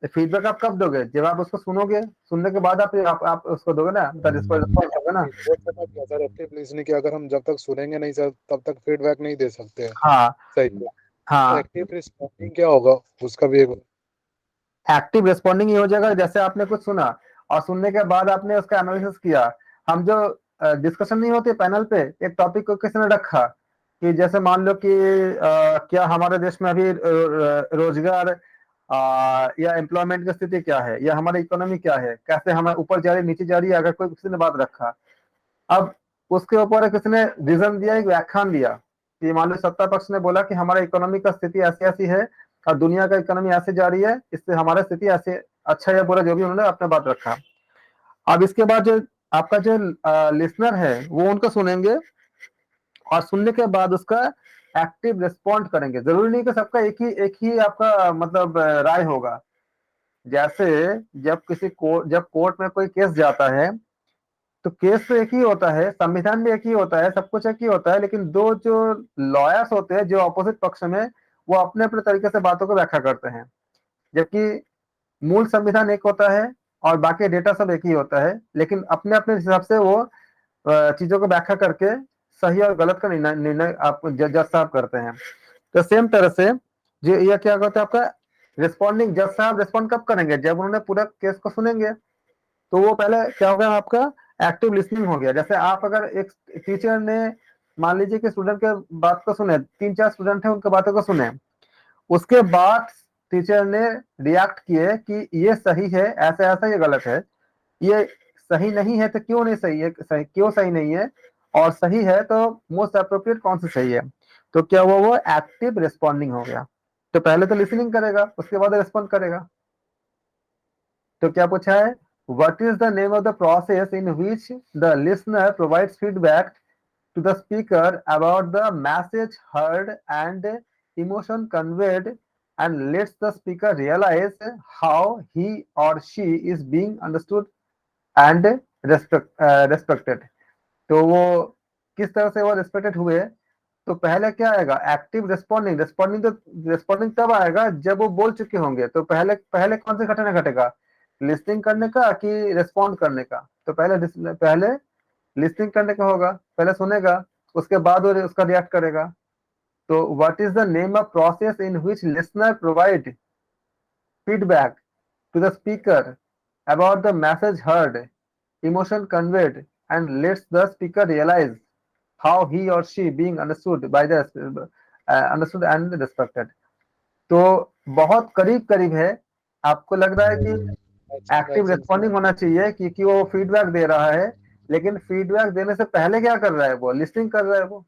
फीडबैक आप कब दोगे, जब आप उसको सुनोगे, सुनने के बाद आप उसको दोगे ना, रिस्पॉन्स दोगे ना। वो समझ गया सर, एक्टिव लिसनिंग की अगर हम जब तक सुनेंगे नहीं सर तब तक फीडबैक नहीं दे सकते हैं। हाँ सही है। हाँ, एक्टिव रिस्पॉन्डिंग क्या होगा उसका भी एक एक्टिव रिस्पॉन्डिंग ये हो जाएगा जैसे आपने कुछ सुना और सुनने के बाद आपने उसका एनालिसिस किया। हम जो डिस्कशन नहीं होती पैनल पे, एक टॉपिक को किसी ने रखा कि जैसे मान लो कि क्या हमारे देश में अभी रोजगार या एम्प्लॉयमेंट की स्थिति क्या है, या हमारी इकोनॉमी क्या है, कैसे हमें ऊपर जा रही नीचे जा रही है, अगर कोई किसी ने बात रखा, अब उसके ऊपर किसी ने रीजन दिया, एक व्याख्यान दिया कि मान लो सत्ता पक्ष ने बोला कि हमारा इकोनॉमी का स्थिति ऐसी ऐसी है और दुनिया का इकोनॉमी ऐसे जा रही है, इससे हमारा स्थिति ऐसे अच्छा या बुरा जो भी उन्होंने अपने बात रखा। अब इसके बाद जो आपका जो लिसनर है वो उनको सुनेंगे और सुनने के बाद उसका एक्टिव रिस्पॉन्ड करेंगे। जरूरी नहीं कि सबका एक ही आपका मतलब राय होगा। जैसे जब कोर्ट में कोई केस जाता है तो केस तो एक ही होता है, संविधान भी एक ही होता है, सब कुछ एक ही होता है, लेकिन दो जो लॉयर्स होते हैं जो अपोजिट पक्ष में, वो अपने अपने तरीके से बातों को व्याख्या करते हैं। जबकि मूल संविधान एक होता है और बाकी डेटा सब एक ही होता है, लेकिन अपने अपने हिसाब से वो चीजों को व्याख्या करके सही और गलत का निर्णय आप जज साहब करते हैं। तो सेम तरह से जो ये क्या होता है आपका रिस्पॉन्डिंग, जज साहब रिस्पॉन्ड कब करेंगे, जब उन्होंने पूरा केस को सुनेंगे। तो वो पहले क्या होगा आपका एक्टिव लिसनिंग हो गया। जैसे आप अगर एक टीचर ने मान लीजिए कि स्टूडेंट के बात को सुने, 3-4 स्टूडेंट है उनके बातों को सुने, उसके बाद टीचर ने रिएक्ट किए कि ये सही है, ऐसा ऐसा, ये गलत है, ये सही नहीं है तो क्यों नहीं सही है, क्यों सही नहीं है, और सही है तो मोस्ट अप्रोप्रिएट कौन सी सही है। तो क्या वो एक्टिव रिस्पॉन्डिंग हो गया। तो पहले तो लिसनिंग करेगा, उसके बाद रिस्पॉन्ड करेगा। तो क्या पूछा है, what is the name of the process in which the listener provides feedback to the speaker about the message heard and emotion conveyed and lets the speaker realize how he or she is being understood and respected. तो वो किस तरह से वो respected हुए, तो पहले क्या आएगा, एक्टिव रिस्पॉन्डिंग। रिस्पॉन्डिंग तब आएगा जब वो बोल चुके होंगे। तो पहले पहले कौन सा घटना घटेगा, लिसनिंग करने का कि रिस्पॉन्ड करने का? तो पहले लिसनिंग करने का होगा, पहले सुनेगा, उसके बाद वो उसका रिएक्ट करेगा। तो what is the name of process in which listener provide feedback to the speaker about the message heard, emotion conveyed, and lets the speaker realize how he or she being understood by the understood and respected. तो बहुत करीब करीब है। आपको लग रहा है कि एक्टिव रिस्पॉन्डिंग होना चाहिए क्योंकि वो फीडबैक दे रहा है, लेकिन फीडबैक देने से पहले क्या कर रहा है, वो लिसनिंग कर रहा है वो।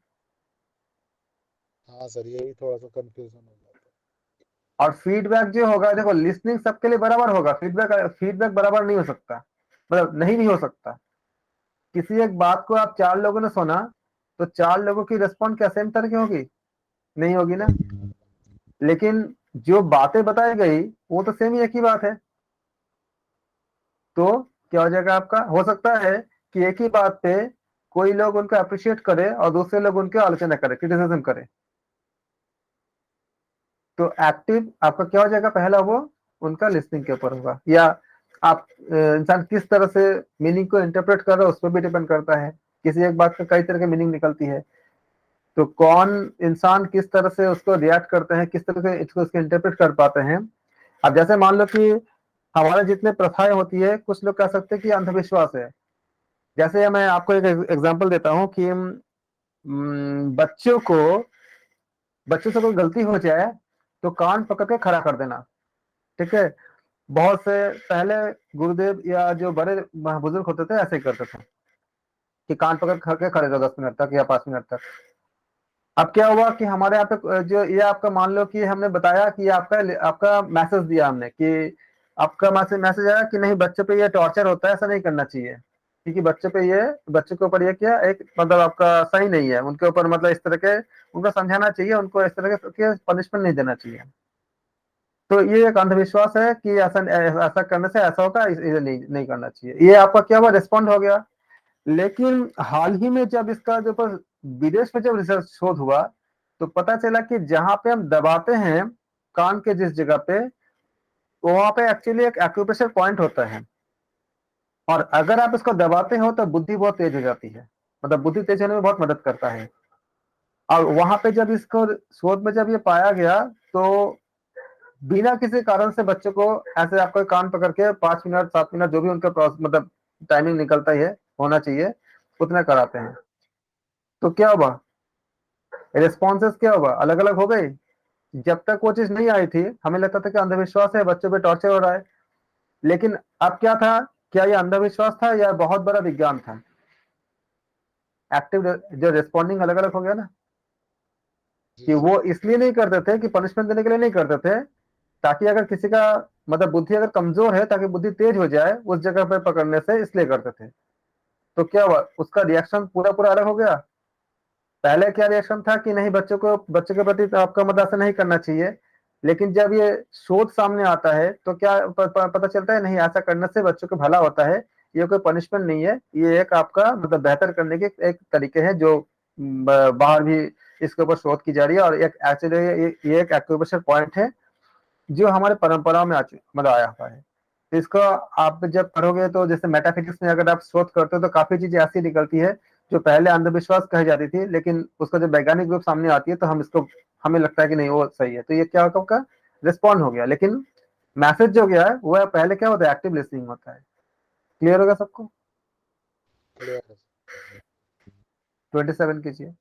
हाँ सर, यही थोड़ा सा कंफ्यूजन हो जाता है। और फीडबैक जो होगा, देखो लिसनिंग सबके लिए बराबर होगा, फीडबैक बराबर नहीं हो सकता, मतलब नहीं भी हो सकता। किसी एक बात को आप 4 लोगों ने सुना, तो 4 लोगों की रिस्पॉन्ड क्या सेम तरह की होगी? नहीं होगी ना। लेकिन जो बातें बताई गई वो तो सेम ही एक ही बात है। तो क्या हो जाएगा आपका, हो सकता है कि एक ही बात पे कोई लोग उनको अप्रिशिएट करे और दूसरे लोग उनकी आलोचना करे, क्रिटिसिज्म करे। तो एक्टिव आपका क्या हो जाएगा, पहला वो उनका लिसनिंग के ऊपर होगा, या आप इंसान किस तरह से मीनिंग को इंटरप्रेट कर रहा है उस पर भी डिपेंड करता है। किसी एक बात का कई तरह की मीनिंग निकलती है, तो कौन इंसान किस तरह से उसको रिएक्ट करते हैं, किस तरह से इसको उसके इंटरप्रेट कर पाते हैं। अब जैसे मान लो कि हमारे जितने प्रथाएं होती है, कुछ लोग कह सकते हैं कि अंधविश्वास है। जैसे मैं आपको एक एग्जांपल देता हूं कि बच्चों से कोई गलती हो जाए तो कान पकड़ के खड़ा कर देना, ठीक है। बहुत से पहले गुरुदेव या जो बड़े बुजुर्ग होते थे ऐसे ही करते थे कि कान पकड़ के खड़े रहो 10 मिनट तक या 5 मिनट तक। अब क्या हुआ कि हमारे यहाँ पे जो ये आपका मान लो कि हमने बताया कि आपका मैसेज दिया हमने कि आपका मैसेज आया कि नहीं, बच्चे पे ये टॉर्चर होता है, ऐसा नहीं करना चाहिए, क्योंकि बच्चे के ऊपर ये क्या एक मतलब आपका सही नहीं है, उनके ऊपर मतलब इस तरह के उनको समझाना चाहिए, उनको इस तरह के पनिशमेंट नहीं देना चाहिए। तो ये एक अंधविश्वास है कि ऐसा करने से ऐसा होगा, ये नहीं करना चाहिए। ये आपका क्या हुआ, रिस्पॉन्ड हो गया। लेकिन हाल ही में जब इसका जो पर विदेश में जब रिसर्च शोध हुआ, तो पता चला कि जहां पे हम दबाते हैं कान के जिस जगह पे, वहां पे एक्चुअली एक एक्यूप्रेशर पॉइंट होता है, और अगर आप इसको दबाते हो तो बुद्धि बहुत तेज हो जाती है, मतलब बुद्धि तेज होने में बहुत मदद करता है। और वहां पे जब इसको शोध में जब ये पाया गया, तो बिना किसी कारण से बच्चों को ऐसे आपको कान पकड़ के 5 मिनट 7 मिनट जो भी उनका मतलब टाइमिंग निकलता ही है, होना चाहिए, उतना कराते हैं। तो क्या हुआ, रिस्पॉन्सेस क्या हुआ, अलग अलग हो गई। जब तक वो चीज नहीं आई थी हमें लगता था कि अंधविश्वास है, बच्चों पे टॉर्चर हो रहा है। लेकिन अब क्या था, क्या ये अंधविश्वास था या बहुत बड़ा विज्ञान था? एक्टिव जो रिस्पॉन्डिंग अलग अलग हो गया ना, कि वो इसलिए नहीं करते थे कि पनिशमेंट देने के लिए नहीं करते थे, ताकि अगर किसी का मतलब बुद्धि अगर कमजोर है, ताकि बुद्धि तेज हो जाए उस जगह पे पकड़ने से, इसलिए करते थे। तो क्या हुआ, उसका रिएक्शन पूरा पूरा अलग हो गया। पहले क्या रिएक्शन था कि नहीं, बच्चे के प्रति तो आपका मतलब ऐसा नहीं करना चाहिए। लेकिन जब ये शोध सामने आता है तो क्या पता चलता है, नहीं, ऐसा करने से बच्चों को भला होता है, ये कोई पनिशमेंट नहीं है, ये एक आपका मतलब बेहतर करने के एक तरीके हैं, जो बाहर भी इसके ऊपर शोध की जा रही है। और एक एक्चुअली ये एक एक्यूप्रेशर पॉइंट है जो हमारे परंपराओं में मतलब आया हुआ है। तो इसको आप जब पढ़ोगे तो जैसे मेटाफिजिक्स में अगर आप शोध करते हो तो काफी चीजें ऐसी निकलती है जो पहले अंधविश्वास कही जाती थी, लेकिन उसका जब वैज्ञानिक रूप सामने आती है तो हमें लगता है कि नहीं, वो सही है। तो ये क्या होगा, रिस्पॉन्ड हो गया। लेकिन मैसेज जो गया है वो पहले क्या होता है, एक्टिव लिसनिंग होता है। क्लियर होगा सबको? क्लियर है। 27 कीजिए।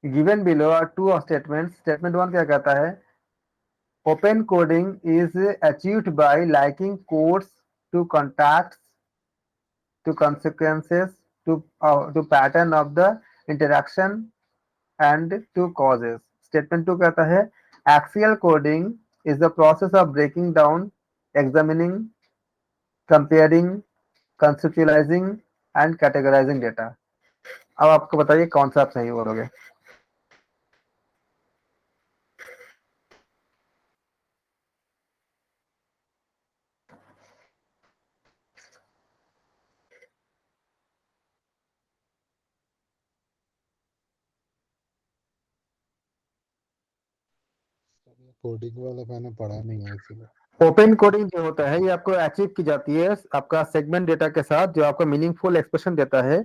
Given below are two statements. Statement 1 क्या कहता है, open coding is achieved by linking codes to contacts, to consequences, to pattern of the interaction and to causes. Statement 2 कहता है axial coding is the process of breaking down, examining, comparing, conceptualizing and categorizing data. अब आपको बताइए कौन सा आप सही बोलोगे। कोडिंग वाला मैंने पढ़ा नहीं है इसलिए। ओपन कोडिंग जो होता है ये आपको अचीव की जाती है आपका सेगमेंट डेटा के साथ, जो आपको मीनिंगफुल एक्सप्रेशन देता है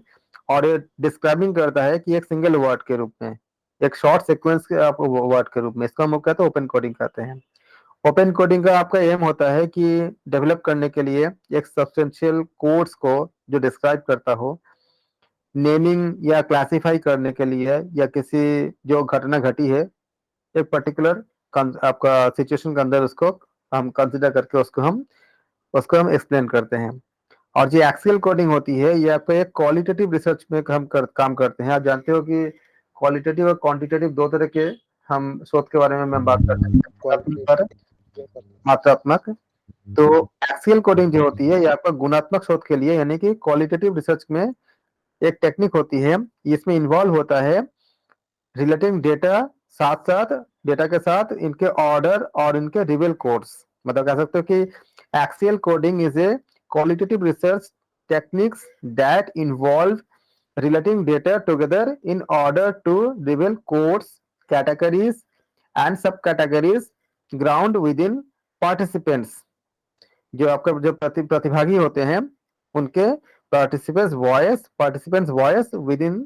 और ये डिस्क्राइबिंग करता है कि एक सिंगल वर्ड के रूप में, एक शॉर्ट सीक्वेंस के आप वर्ड के रूप में, इसका हम लोग कहते हैं ओपन कोडिंग कहते हैं। ओपन कोडिंग का आपका एम होता है कि डेवलप करने के लिए एक सब्सटेंशियल कोड्स को जो डिस्क्राइब करता हो, नेमिंग या क्लासिफाई करने के लिए, या किसी जो घटना घटी है एक पर्टिकुलर आपका सिचुएशन के अंदर, उसको हम कंसिडर करके उसको हम एक्सप्लेन करते हैं। और जो एक्सियल कोडिंग होती है ये आपको एक क्वालिटेटिव रिसर्च में काम करते हैं। आप जानते हो कि क्वालिटेटिव और क्वांटिटेटिव दो तरह के हम शोध के बारे में मैं बात करते हैं, क्वालिटेटिव मात्रात्मक। तो एक्सियल कोडिंग जो होती है ये आपका गुणात्मक शोध के लिए, यानी कि क्वालिटेटिव रिसर्च में एक टेक्निक होती है, इसमें इन्वॉल्व होता है रिलेटिंग डेटा, साथ साथ डेटा के साथ इनके ऑर्डर और इनके रिवेल कोड्स। मतलब कह सकते हो कि axial coding is a qualitative research techniques that involve relating data together in order to reveal codes, categories and subcategories ground within participants। जो आपका जो प्रतिभागी होते हैं उनके participants voice within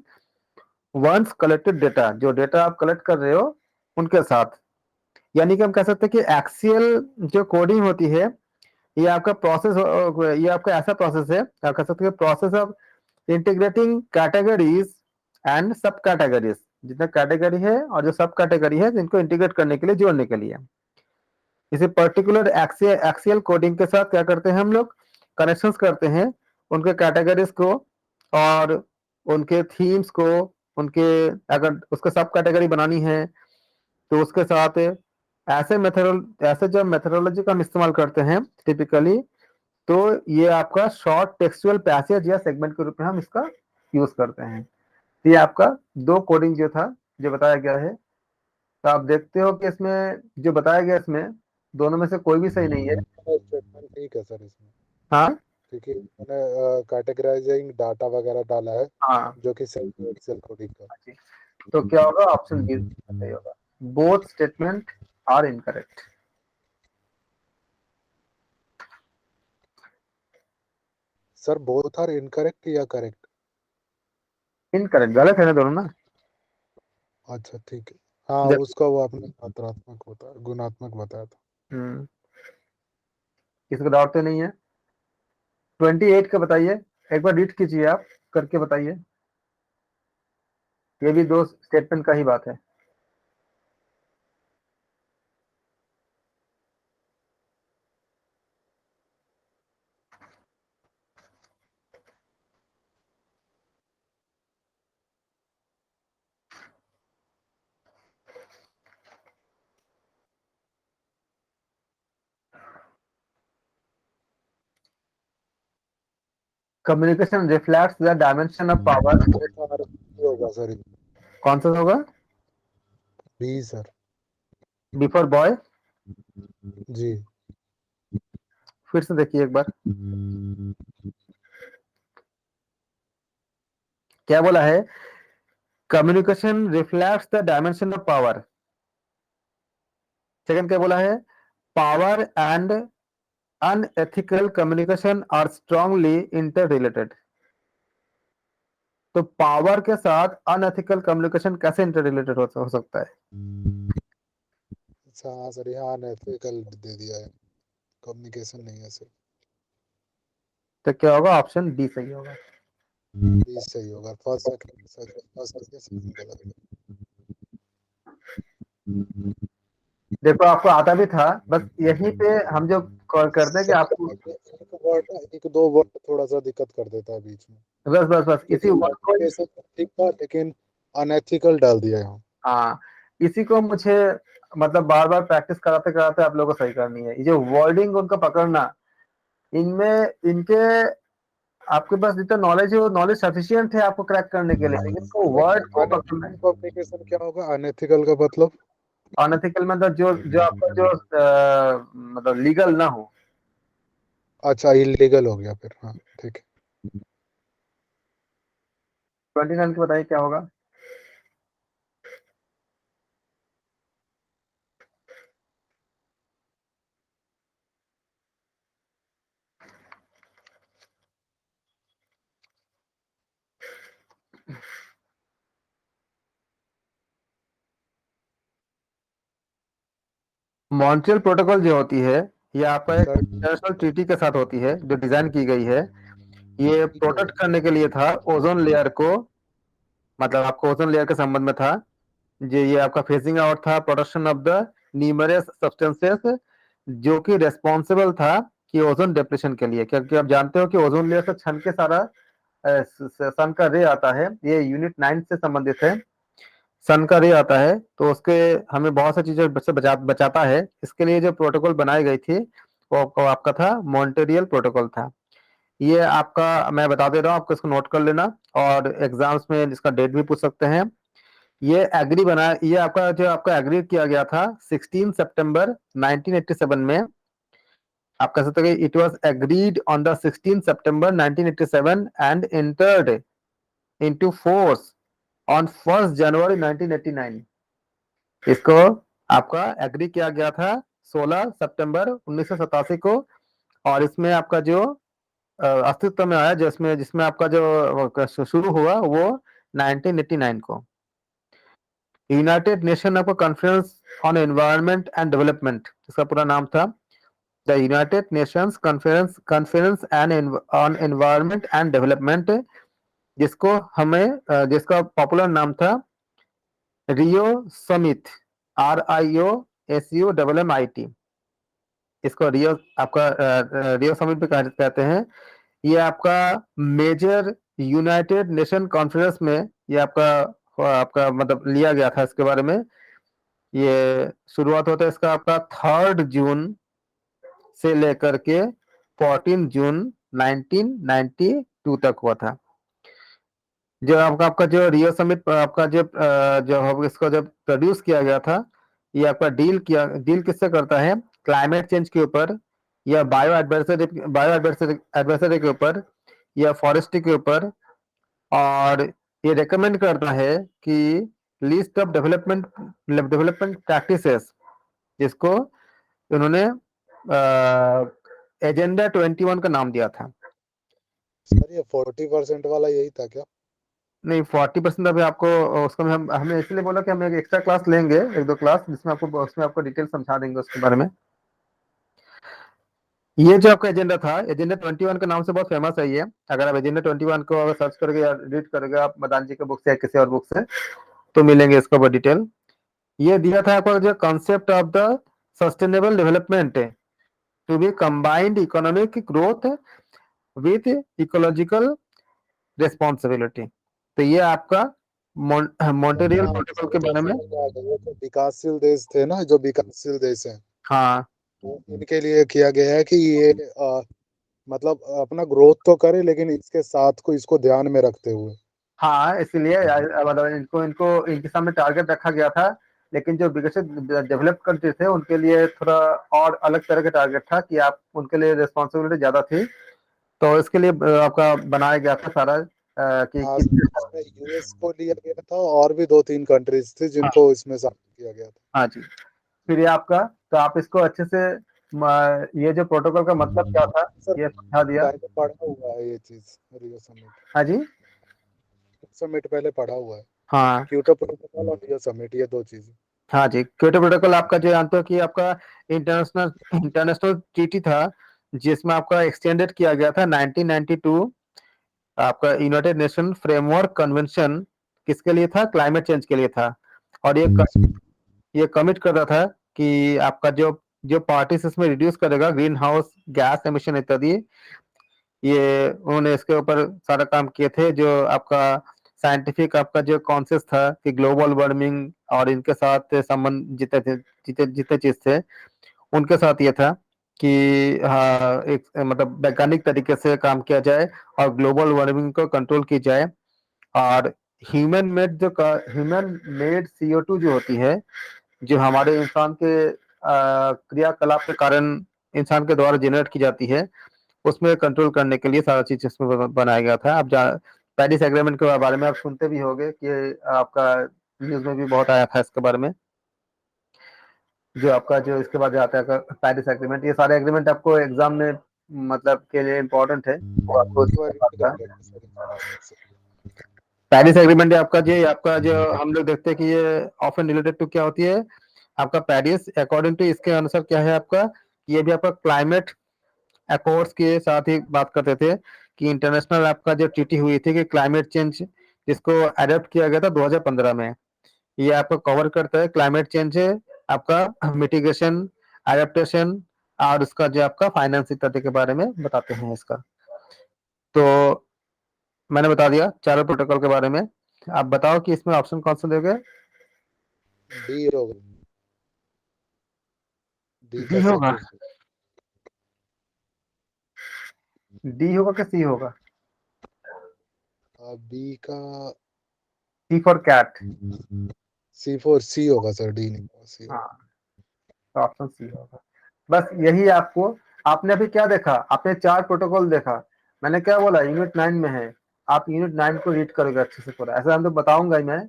one's collected data, जो डेटा आप कलेक्ट कर रहे हो उनके साथ। यानी कि हम कह सकते हैं कि एक्सियल जो कोडिंग होती है ये आपका प्रोसेस, ये आपका ऐसा प्रोसेस है, आप कह सकते हैं process of integrating categories and सब कैटेगरीज, जितना कैटेगरी है और जो सब कैटेगरी है इनको इंटीग्रेट करने के लिए, जोड़ने के लिए। इसे पर्टिकुलर एक्सियल कोडिंग के साथ क्या करते हैं हम लोग, कनेक्शंस करते हैं उनके कैटेगरीज को और उनके थीम्स को, उनके अगर उसके सब कैटेगरी बनानी है तो उसके साथ ऐसे जो मेथोडोलॉजी का हम इस्तेमाल करते हैं टिपिकली, तो ये आपका शॉर्ट टेक्सचुअल पैसेज या सेगमेंट के रूप में हम इसका यूज करते हैं। तो ये आपका दो कोडिंग जो था जो बताया गया है, तो आप देखते हो कि इसमें जो बताया गया इसमें दोनों में से कोई भी सही नहीं है। स्टेटमेंट ठीक है सर इसमें, हाँ क्योंकि मैंने कैटेगराइजिंग डाटा वगैरह डाला है हाँ, जो कि सही है एक्सेल कोडिंग का। तो क्या होगा, ऑप्शन बी सही होगा। Both statement are incorrect. Sir both are incorrect या करेक्ट? इनकरेक्ट, गलत है ना दोनों ना। अच्छा ठीक है, हाँ जब- उसका वो आपने मात्रात्मक होता है, गुणात्मक बताया था। किसी को डाउट तो नहीं है? 28 का बताइए, एक बार रीड कीजिए आप करके बताइए। ये भी दो स्टेटमेंट का ही बात है। Communication reflects the dimension of power. होगा सर, कौन सा होगा? B sir. B for boy. जी। फिर से देखिए एक बार, क्या बोला है? Communication reflects the dimension of power. Second क्या बोला है? Power and unethical communication are strongly interrelated. तो पावर के साथ अनएथिकल कम्युनिकेशन कैसे इंटर रिलेटेड हो सकता है? अच्छा हाँ सर, यहाँ अनएथिकल दे दिया है, कम्युनिकेशन नहीं है सर। तो क्या होगा, ऑप्शन डी सही होगा। बी सही होगा, first second sir, first second गलत है। देखो आपको आता भी था, बस यहीं पे हम जो कॉल करते हैं कि आपको एक वर्ड, एक दो वर्ड थोड़ा सा दिक्कत कर देता है बीच में, बस बस बस इसी क्योंकि वर्ड को, कम्युनिकेशन ठीक था लेकिन अनएथिकल डाल दिया यहाँ। हाँ इसी को मुझे मतलब बार बार प्रैक्टिस कराते कराते आप लोगों को सही करनी है। ये जो वर्डिंग उनका पकड़ना, इनमें इनके आपके पास जितना नॉलेज है वो नॉलेज सफिशियंट है आपको क्रैक करने के लिए, लेकिन वो वर्ड को पकड़ना है। कम्युनिकेशन क्या होगा, अनएथिकल का मतलब? अनएथिकल मतलब जो जो आपका जो मतलब लीगल ना हो। अच्छा इलीगल हो गया फिर, हाँ ठीक है। 29 की बताइए क्या होगा? मॉन्ट्रियल प्रोटोकॉल जो होती है ये आपका एक सर इंटरनेशनल ट्रीटी के साथ होती है जो डिजाइन की गई है। ये प्रोटेक्ट करने के लिए था ओजोन लेयर को, मतलब आपको ओजोन लेयर के संबंध में था। ये आपका फेसिंग आउट था production of the numerous substances जो कि रेस्पॉन्सिबल था कि ओजोन डिप्लेशन के लिए, क्योंकि आप जानते हो कि ओजोन लेयर से छन के सारा सन का रे आता है, ये यूनिट 9 से संबंधित है। सन का रे आता है तो उसके हमें बहुत सी चीजें से बचाता है। इसके लिए जो प्रोटोकॉल बनाई गई थी वो आपका था मॉन्ट्रियल प्रोटोकॉल था। ये आपका मैं बता दे रहा हूँ, आपको इसको नोट कर लेना और एग्जाम्स में इसका डेट भी पूछ सकते हैं। ये आपका जो आपका एग्री किया गया था 16 सितंबर 1987 में। आप कह सकते हैं it was agreed on the 16 September 1987 and entered into force on 1 जनवरी 1989। इसको आपका एग्री किया गया था 16 सितंबर 1987 को, और इसमें आपका जो अस्तित्व में आया जिसमें जिसमें आपका जो शुरू हुआ वो 1989 को। यूनाइटेड नेशन आपका conference on environment and development, इसका पूरा नाम था the United Nations conference and on environment and development, जिसका पॉपुलर नाम था रियो समिट, RIOSUMMIT। इसको रियो समिट भी कहते हैं। ये आपका मेजर यूनाइटेड नेशन कॉन्फ्रेंस में ये आपका मतलब लिया गया था। इसके बारे में ये शुरुआत होता है इसका आपका 3 जून से लेकर के 14 जून 1992 तक हुआ था। जो आपका जो रियो समिट आपका जो इसको जब प्रोड्यूस किया गया था, ये आपका डील किससे करता है, क्लाइमेट चेंज के ऊपर या बायो एडवर्सरी के ऊपर या फॉरेस्ट्री के ऊपर, और ये रेकमेंड करता है कि लिस्ट ऑफ डेवलपमेंट प्रैक्टिसेस, जिसको उन्होंने एजेंडा 21 का नाम दिया था। सर ये 40% वाला यही था क्या? नहीं, 40% अभी आपको उसको हमने इसलिए बोला कि हम एक एक्स्ट्रा क्लास लेंगे, 1-2 क्लास, जिसमें आपको डिटेल समझा देंगे उसके बारे में। ये जो आपका एजेंडा था, एजेंडा 21 के नाम से बहुत फेमस है ये। अगर आप एजेंडा 21 को अगर सर्च करोगे या रीड करोगे आप मदान जी के बुक से या किसी और बुक से, तो मिलेंगे इसका बहुत डिटेल। ये दिया था आपको जो concept of the sustainable development to be combined economic growth with ecological responsibility. तो ये आपका मॉन्ट्रियल प्रोटोकॉल के बारे में। वो तो विकासशील देश थे ना, जो विकासशील देश हैं, हाँ तो इनके लिए किया गया है कि ये मतलब अपना ग्रोथ तो करे लेकिन इसके साथ को इसको ध्यान में रखते हुए। हाँ, इसीलिए मतलब इनके सामने टारगेट रखा गया था, लेकिन जो विकसित डेवलप कंट्री थे उनके लिए थोड़ा और अलग तरह का टारगेट था कि आप उनके लिए रिस्पॉन्सिबिलिटी ज्यादा थी, तो इसके लिए आपका बनाया गया था सारा कि हाँ, इसमें यूएस को लिया गया था और भी 2-3 कंट्रीज थी जिनको इसमें शामिल किया गया था। हाँ जी। फिर ये आपका, तो आप इसको अच्छे से ये जो प्रोटोकॉल का मतलब क्या था सर ये समझा दिया। पहले पढ़ा हुआ है ये चीज, रियो समिट। हाँ जी, समिट पहले पढ़ा हुआ है, हाँ क्योटो प्रोटोकॉल और रियो समिट, ये 2 चीजें। हाँ जी। क्योटो प्रोटोकॉल आपका जो जानते हो कि आपका इंटरनेशनल ट्रीटी था, जिसमें आपका एक्सटेंडेड किया गया था 1992। आपका यूनाइटेड नेशन फ्रेमवर्क कन्वेंशन किसके लिए था, क्लाइमेट चेंज के लिए था। और ये कमिट कर रहा था कि आपका जो जो पार्टीज इसमें रिड्यूस करेगा ग्रीन हाउस गैस एमिशन इत्यादि, ये उन्होंने इसके ऊपर सारा काम किए थे। जो आपका साइंटिफिक आपका जो कॉन्सेप्ट था कि ग्लोबल वार्मिंग और इनके साथ संबंध जितने चीज थे उनके साथ ये था कि हाँ एक मतलब वैज्ञानिक तरीके से काम किया जाए और ग्लोबल वार्मिंग को कंट्रोल की जाए। और ह्यूमन मेड CO2 जो होती है, जो हमारे इंसान के क्रियाकलाप के कारण इंसान के द्वारा जनरेट की जाती है, उसमें कंट्रोल करने के लिए सारा चीज इसमें बनाया गया था। आप पेरिस एग्रीमेंट के बारे में आप सुनते भी होंगे कि आपका न्यूज में भी बहुत आया था इसके बारे में। जो आपका जो इसके बाद आता है पेरिस एग्रीमेंट, ये सारे एग्रीमेंट आपको एग्जाम में मतलब के लिए इम्पोर्टेंट है, वो आपको पेरिस एग्रीमेंट आपका जो हम लोग देखते हैं कि ये ऑफन रिलेटेड टू क्या होती है, आपका पेरिस अकॉर्डिंग टू इसके अनुसार क्या है आपका, ये भी आपका क्लाइमेट अकॉर्ड्स के साथ ही बात करते थे कि इंटरनेशनल आपका जो ट्रीटी हुई थी कि क्लाइमेट चेंज जिसको अडॉप्ट किया गया था 2015 में, ये आपको कवर करता है क्लाइमेट चेंज है आपका मिटिगेशन, एडेप्टेशन और उसका जो आपका फाइनेंस इत्यादि के बारे में बताते हैं इसका। तो मैंने बता दिया चारों प्रोटोकॉल के बारे में। आप बताओ कि इसमें ऑप्शन कौन सा दोगे? डी होगा, डी डी का होगा, C4C। डी होगा कि सी होगा? बी का सी फॉर कैट। C4C होगा सर, डी नहीं होगा, C होगा। हाँ, तो ऑप्शन सी होगा। बस यही आपको, आपने अभी क्या देखा, आपने 4 प्रोटोकॉल देखा। मैंने क्या बोला, यूनिट 9 में है, आप यूनिट 9 को रीड करोगे अच्छे से पूरा, ऐसा हम तो बताऊंगा ही मैं,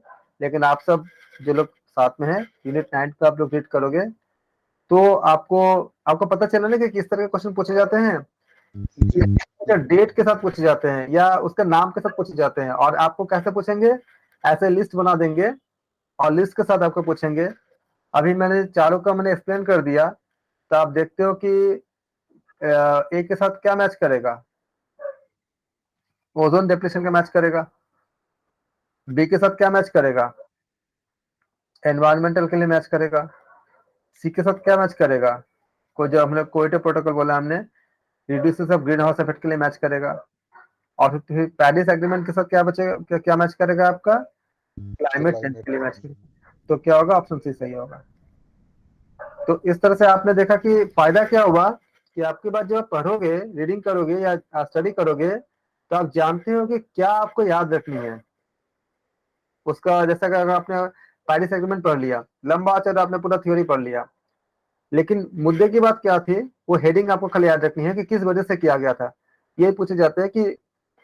लेकिन आप सब जो लोग साथ में है यूनिट 9 को आप लोग रीड करोगे तो आपको आपको पता चला ना कि किस तरह के क्वेश्चन पूछे जाते हैं। डेट के साथ पूछे जाते हैं या उसके नाम के साथ पूछे जाते हैं, और आपको कैसे पूछेंगे, ऐसे लिस्ट बना देंगे और लिस्ट के साथ आपको पूछेंगे। अभी मैंने चारों का मैंने एक्सप्लेन कर दिया, तो आप देखते हो कि ए के साथ क्या मैच करेगा, ओजोन डिप्लेशन का मैच करेगा। बी के साथ क्या मैच करेगा, एनवायरमेंटल के लिए मैच करेगा। सी के साथ क्या मैच करेगा, को जो हमने क्योटो प्रोटोकॉल बोला हमने, reduces of green house effect के लिए मैच करेगा। और फिर पेरिस एग्रीमेंट के साथ क्या बचेगा, क्या मैच करेगा आपका, क्लाइमेट चेंज के लिए मैच करेगा। तो क्या होगा, ऑप्शन सी सही होगा। तो इस तरह से आपने देखा कि फायदा क्या हुआ कि आपके बाद जब आप पढ़ोगे, रीडिंग करोगे या स्टडी करोगे, तो आप जानते हो कि क्या आपको याद रखनी है उसका। जैसा कि अगर आपने पेरिस एग्रीमेंट पढ़ लिया, लंबा चौड़ा आपने पूरा थ्योरी पढ़ लिया, लेकिन मुद्दे की बात क्या थी, वो हेडिंग आपको खाली याद रखनी है कि किस वजह से किया गया था। ये पूछे जाते हैं कि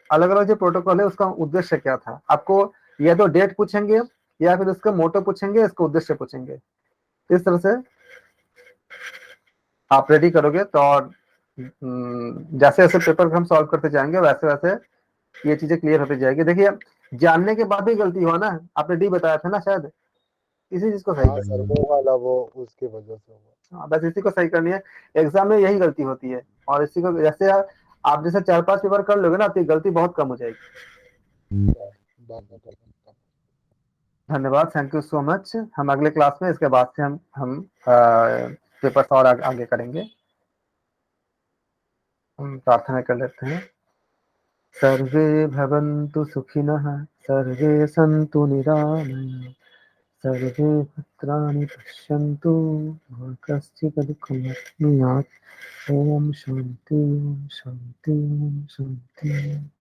अलग अलग जो प्रोटोकॉल है उसका उद्देश्य क्या था। आपको या तो डेट पूछेंगे या फिर उसका मोटो पूछेंगे, इसका उद्देश्य पूछेंगे। इस तरह से आप रेडी करोगे तो, और जैसे जैसे पेपर हम सॉल्व करते जाएंगे वैसे वैसे ये चीजें क्लियर होती जाएगी। देखिए, जानने के बाद भी गलती हुआ ना, आपने डी बताया था ना शायद, इसी चीज को सही हाँ करना सर, वो वाला वो उसकी वजह से हुआ। है। बस इसी को सही करनी है, एग्जाम में यही गलती होती है। और इसी को जैसे आप जैसे 4-5 पेपर कर लोगे ना तो ये गलती बहुत कम हो जाएगी। बाद में कर सकता हूँ। धन्यवाद, थैंक यू सो मच। हम अगले क्लास में इसके बाद से हम पेपर्स और आगे करेंगे। हम प्रार्थना कर लेते हैं। सर्वे भवन्तु सुखिनः, सर्वे सन्तु निरामया, सर्वे भद्राणि पश्यन्तु, मा कश्चित् दुःखं प्राप्नुयात्। ओम शांति, ओम शांति, ओम शांति।